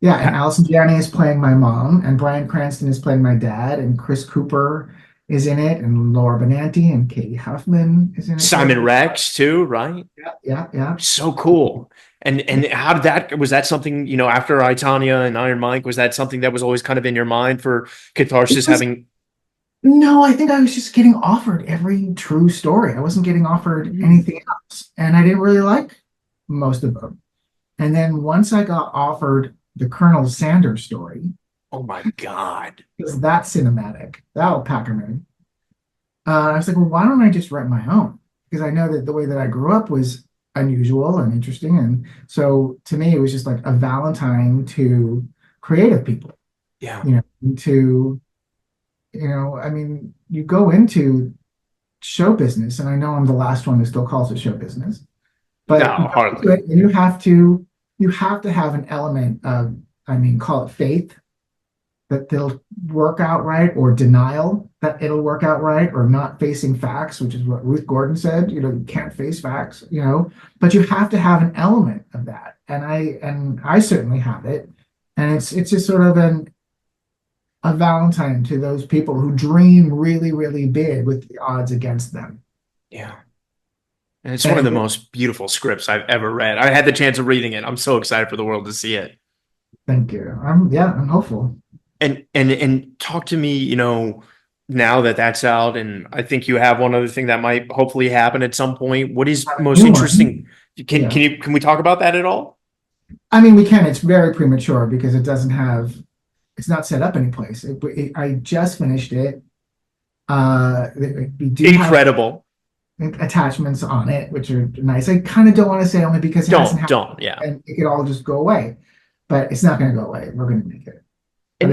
Speaker 2: yeah, and Allison Janney is playing my mom, and Bryan Cranston is playing my dad, and Chris Cooper is in it, and Laura Benanti and Katie Huffman is in it.
Speaker 1: Simon Rex too, right?
Speaker 2: Yeah, yeah, yeah.
Speaker 1: So cool. And how did that was that something, after I, Tanya and Iron Mike, was that something that was always kind of in your mind for
Speaker 2: It
Speaker 1: catharsis
Speaker 2: was
Speaker 1: having
Speaker 2: No, I think I was just getting offered every true story. I wasn't getting offered anything else, and I didn't really like most of them. And then once I got offered the Colonel Sanders story,
Speaker 1: Oh my God.
Speaker 2: because that's cinematic, that'll pack them in. I was like, well, why don't I just write my own? Because I know that the way that I grew up was unusual and interesting. And so to me, it was just like a Valentine to creative people,
Speaker 1: Yeah.
Speaker 2: you know, to, I mean, you go into show business, and I know I'm the last one who still calls it show business, but you
Speaker 1: No,
Speaker 2: go into
Speaker 1: hardly.
Speaker 2: it and you have to have an element of, I mean, call it faith that they'll work out right, or denial that it'll work out right, or not facing facts, which is what Ruth Gordon said. You can't face facts, but you have to have an element of that. And I certainly have it. And it's just sort of a Valentine to those people who dream really, really big with the odds against them.
Speaker 1: Yeah. And it's one of
Speaker 2: And
Speaker 1: the most beautiful scripts I've ever read. I had the chance of reading it. I'm so excited for the world to see it.
Speaker 2: thank you. I'm hopeful.
Speaker 1: And talk to me, now that that's out, and I think you have one other thing that might hopefully happen at some point. What is most
Speaker 2: New one.
Speaker 1: interesting?
Speaker 2: Yeah.
Speaker 1: Can we talk about that at all?
Speaker 2: I mean, we can. It's very premature because it's not set up anyplace. I just finished it. We do have
Speaker 1: Incredible.
Speaker 2: attachments on it, which are nice. I kind of don't want to say, only because it hasn't happened
Speaker 1: Don't. Yeah.
Speaker 2: and it could all just go away, but it's not going to go away. We're going to make it. But
Speaker 1: And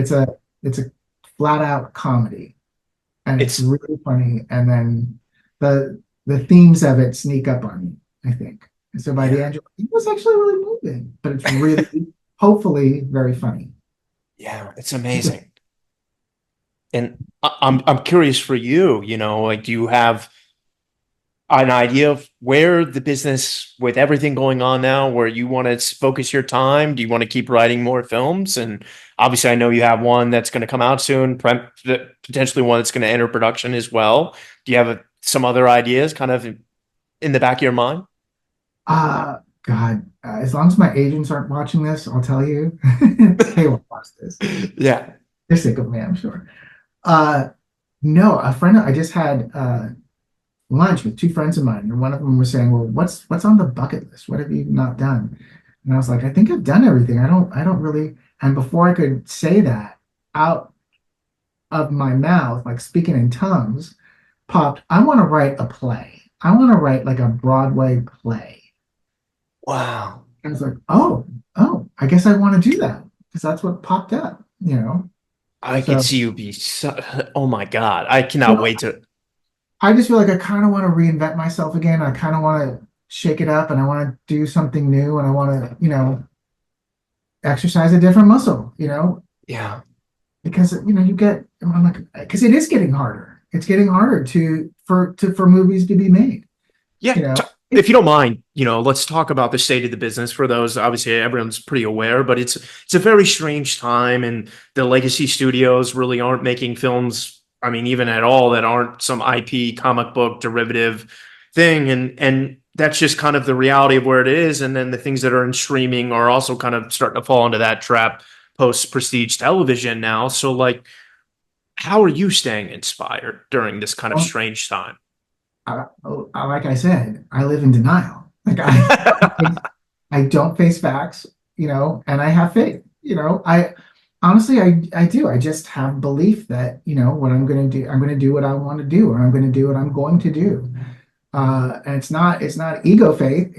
Speaker 2: it's a flat out comedy, and it's
Speaker 1: it's
Speaker 2: really funny. And then the themes of it sneak up on you, I think. And so by the
Speaker 1: yeah,
Speaker 2: end, it was actually really moving, but it's really, hopefully, very funny.
Speaker 1: yeah, it's amazing. And I'm curious for you, like, do you have an idea of where the business, with everything going on now, where you want to focus your time? Do you want to keep writing more films? And obviously, I know you have one that's going to come out soon, potentially one that's going to enter production as well. Do you have some other ideas kind of in the back of your mind?
Speaker 2: God, as long as my agents aren't watching this, I'll tell you, they won't watch this.
Speaker 1: Yeah.
Speaker 2: They're sick of me, I'm sure. Uh, no, I just had lunch with two friends of mine, and one of them was saying, "Well, what's on the bucket list? What have you not done?" And I was like, "I think I've done everything. I don't really." And before I could say that out of my mouth, like speaking in tongues, popped, "I want to write a play. I want to write like a Broadway play."
Speaker 1: Wow.
Speaker 2: I was like, "Oh, I guess I want to do that," because that's what popped up.
Speaker 1: I could
Speaker 2: So,
Speaker 1: see you be oh my God. I
Speaker 2: you
Speaker 1: cannot
Speaker 2: know,
Speaker 1: wait to,
Speaker 2: I just feel like I kind of want to reinvent myself again. I kind of want to shake it up, and I want to do something new, and I want to, exercise a different muscle,
Speaker 1: yeah.
Speaker 2: because you get, I'm like, because it is getting harder. It's getting harder for movies to be made.
Speaker 1: Yeah.
Speaker 2: You know,
Speaker 1: If you don't mind, let's talk about the state of the business for those. Obviously, everyone's pretty aware, but it's a very strange time, and the legacy studios really aren't making films. I mean, even at all, that aren't some IP comic book derivative thing, and that's just kind of the reality of where it is. And then the things that are in streaming are also kind of starting to fall into that trap post prestige television now. So, like, how are you staying inspired during this kind of
Speaker 2: well,
Speaker 1: strange time?
Speaker 2: like I said, I live in denial. Like I don't face facts, and I have faith. I honestly, I do. I just have belief that, what I'm going to do what I want to do, or I'm going to do what I'm going to do. And it's not ego faith.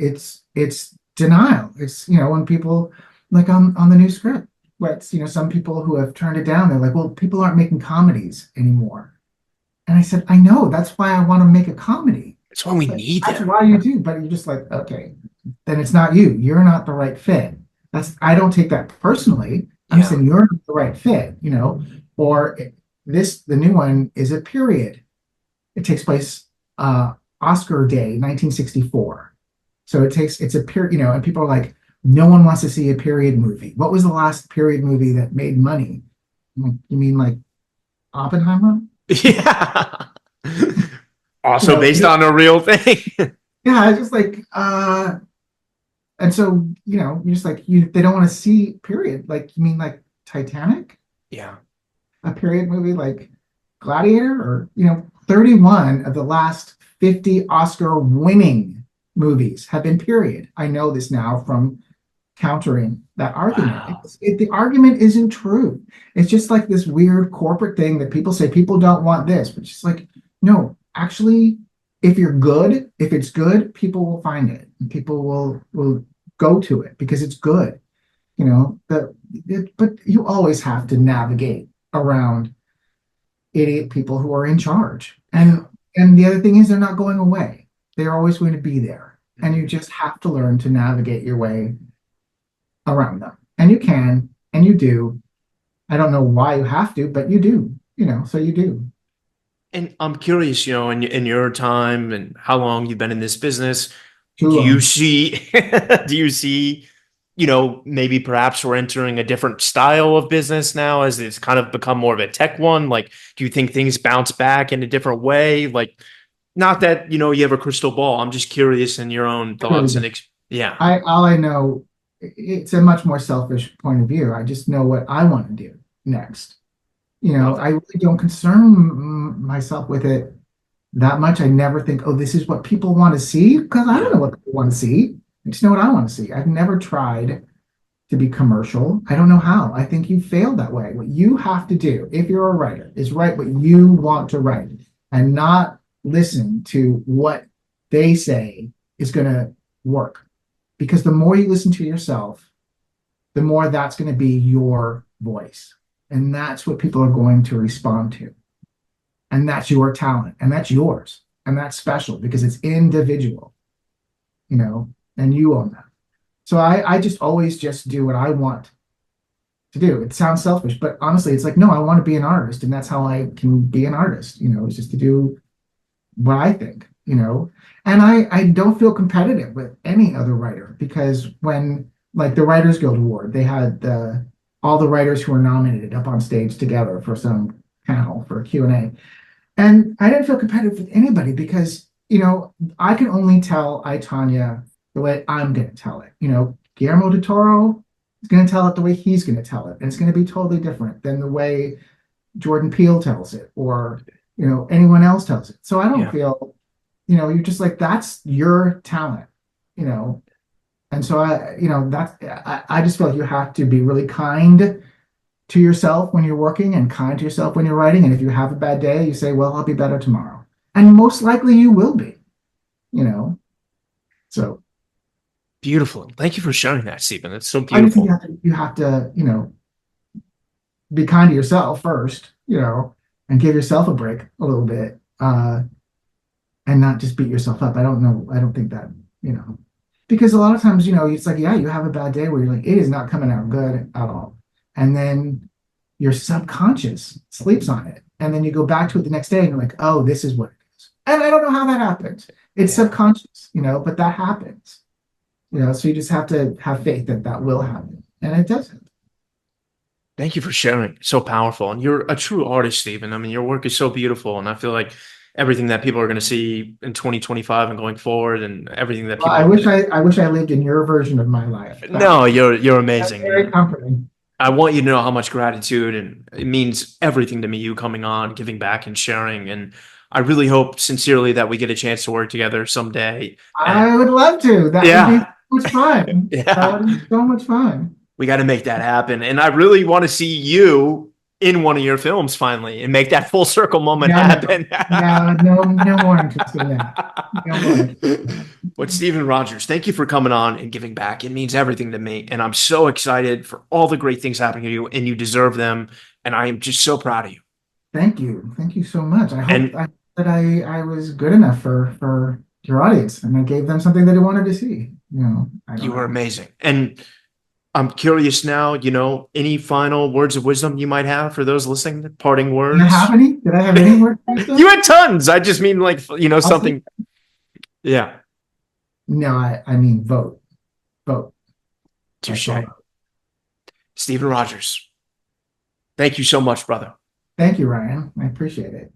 Speaker 2: It's denial. It's, when people, like on the new script, but some people who have turned it down, they're like, well, people aren't making comedies anymore. And I said, I know, that's why I want to make a comedy.
Speaker 1: That's why we
Speaker 2: But
Speaker 1: need
Speaker 2: that's
Speaker 1: them.
Speaker 2: why you do. But you're just like, okay, then it's not you. You're not the right fit. I don't take that personally. I'm
Speaker 1: Yeah.
Speaker 2: saying you're not the right fit. Or the new one is a period. It takes place Oscar Day, 1964. So it's a period, and people are like, no one wants to see a period movie. What was the last period movie that made money? I'm like, you mean like Oppenheimer?
Speaker 1: Yeah.
Speaker 2: You
Speaker 1: Also
Speaker 2: know,
Speaker 1: based on a real thing.
Speaker 2: yeah, I just like and so, you're just like, they don't want to see period. Like, you mean like Titanic?
Speaker 1: Yeah.
Speaker 2: A period movie like Gladiator? Or, 31 of the last 50 Oscar winning movies have been period. I know this now from countering that argument.
Speaker 1: Wow.
Speaker 2: The argument isn't true. It's just like this weird corporate thing that people say people don't want this, but it's like, no, actually, if you're good, if it's good, people will find it. And people will go to it because it's good. You know, but you always have to navigate around idiot people who are in charge.
Speaker 1: Yeah.
Speaker 2: And the other thing is they're not going away. They're always going to be there. And you just have to learn to navigate your way around them. And you can, and you do. I don't know why you have to, but you do, so you do.
Speaker 1: And I'm curious, in your time and how long you've been in this business,
Speaker 2: Too
Speaker 1: do you
Speaker 2: long.
Speaker 1: see, do you see, maybe perhaps we're entering a different style of business now as it's kind of become more of a tech one? Like, do you think things bounce back in a different way? Like, not that, you have a crystal ball. I'm just curious in your own
Speaker 2: I really
Speaker 1: thoughts and,
Speaker 2: don't.
Speaker 1: yeah.
Speaker 2: All I know, it's a much more selfish point of view. I just know what I want to do next.
Speaker 1: Love
Speaker 2: I
Speaker 1: it.
Speaker 2: really don't concern myself with it that much. I never think, oh, this is what people want to see, because I don't
Speaker 1: Yeah.
Speaker 2: know what people want to see. I just know what I want to see. I've never tried to be commercial. I don't know how. I think you failed that way. What you have to do, if you're a writer, is write what you want to write and not listen to what they say is going to work. Because the more you listen to yourself, the more that's going to be your voice. And that's what people are going to respond to. And that's your talent. And that's yours. And that's special because it's individual, and you own that. So I just always just do what I want to do. It sounds selfish, but honestly, it's like, no, I want to be an artist. And that's how I can be an artist, is just to do what I think. And I don't feel competitive with any other writer because when like the Writers Guild Award, they had all the writers who were nominated up on stage together for some panel for a Q&A. And I didn't feel competitive with anybody because, I can only tell I, Tonya, the way I'm going to tell it. Guillermo del Toro is going to tell it the way he's going to tell it. And it's going to be totally different than the way Jordan Peele tells it or, anyone else tells it. So I don't
Speaker 1: Yeah.
Speaker 2: feel, you're just like, that's your talent, you know. And so I just feel like you have to be really kind to yourself when you're working and kind to yourself when you're writing. And if you have a bad day, you say, well, I'll be better tomorrow. And most likely you will be, you know. So
Speaker 1: Beautiful. Thank you for sharing that, Stephen. That's so
Speaker 2: I just think
Speaker 1: beautiful.
Speaker 2: you have to, be kind to yourself first, and give yourself a break a little bit, and not just beat yourself up. I don't know. I don't think that, because a lot of times, it's like, yeah, you have a bad day where you're like, it is not coming out good at all. And then your subconscious sleeps on it. And then you go back to it the next day and you're like, oh, this is what it is. And I don't know how that happens. It's
Speaker 1: Yeah.
Speaker 2: subconscious, but that happens, so you just have to have faith that that will happen. And it doesn't.
Speaker 1: Thank you for sharing. So powerful. And you're a true artist, Stephen. I mean, your work is so beautiful. And I feel like everything that people are going to see in 2025 and going forward and everything that
Speaker 2: Well,
Speaker 1: people are going
Speaker 2: I wish I lived in your version of my life.
Speaker 1: to. No, you're
Speaker 2: That's
Speaker 1: amazing.
Speaker 2: very
Speaker 1: And
Speaker 2: comforting.
Speaker 1: I want you to know how much gratitude and it means everything to me, you coming on, giving back and sharing. And I really hope sincerely that we get a chance to work together someday. And
Speaker 2: I would love to. That would be so
Speaker 1: yeah,
Speaker 2: much fun. That
Speaker 1: yeah.
Speaker 2: would be so much fun.
Speaker 1: We got to make that happen. And I really want to see you in one of your films finally and make that full circle moment
Speaker 2: Yeah, no,
Speaker 1: happen.
Speaker 2: no, no, no more interest in that. No more interest in that.
Speaker 1: But Stephen Rogers, thank you for coming on and giving back. It means everything to me. And I'm so excited for all the great things happening to you, and you deserve them. And I am just so proud of you.
Speaker 2: Thank you. Thank you so much. I hope
Speaker 1: And
Speaker 2: that I was good enough for your audience and I gave them something that they wanted to see. I don't
Speaker 1: you were
Speaker 2: know.
Speaker 1: amazing. And I'm curious now, any final words of wisdom you might have for those listening, parting
Speaker 2: Did I have
Speaker 1: words?
Speaker 2: any? Did I have any word
Speaker 1: You
Speaker 2: wisdom?
Speaker 1: had tons. I just mean like,
Speaker 2: I'll say
Speaker 1: something. Yeah.
Speaker 2: no, I mean vote. Vote. That's all.
Speaker 1: Touche. Stephen Rogers, thank you so much, brother.
Speaker 2: Thank you, Ryan. I appreciate it.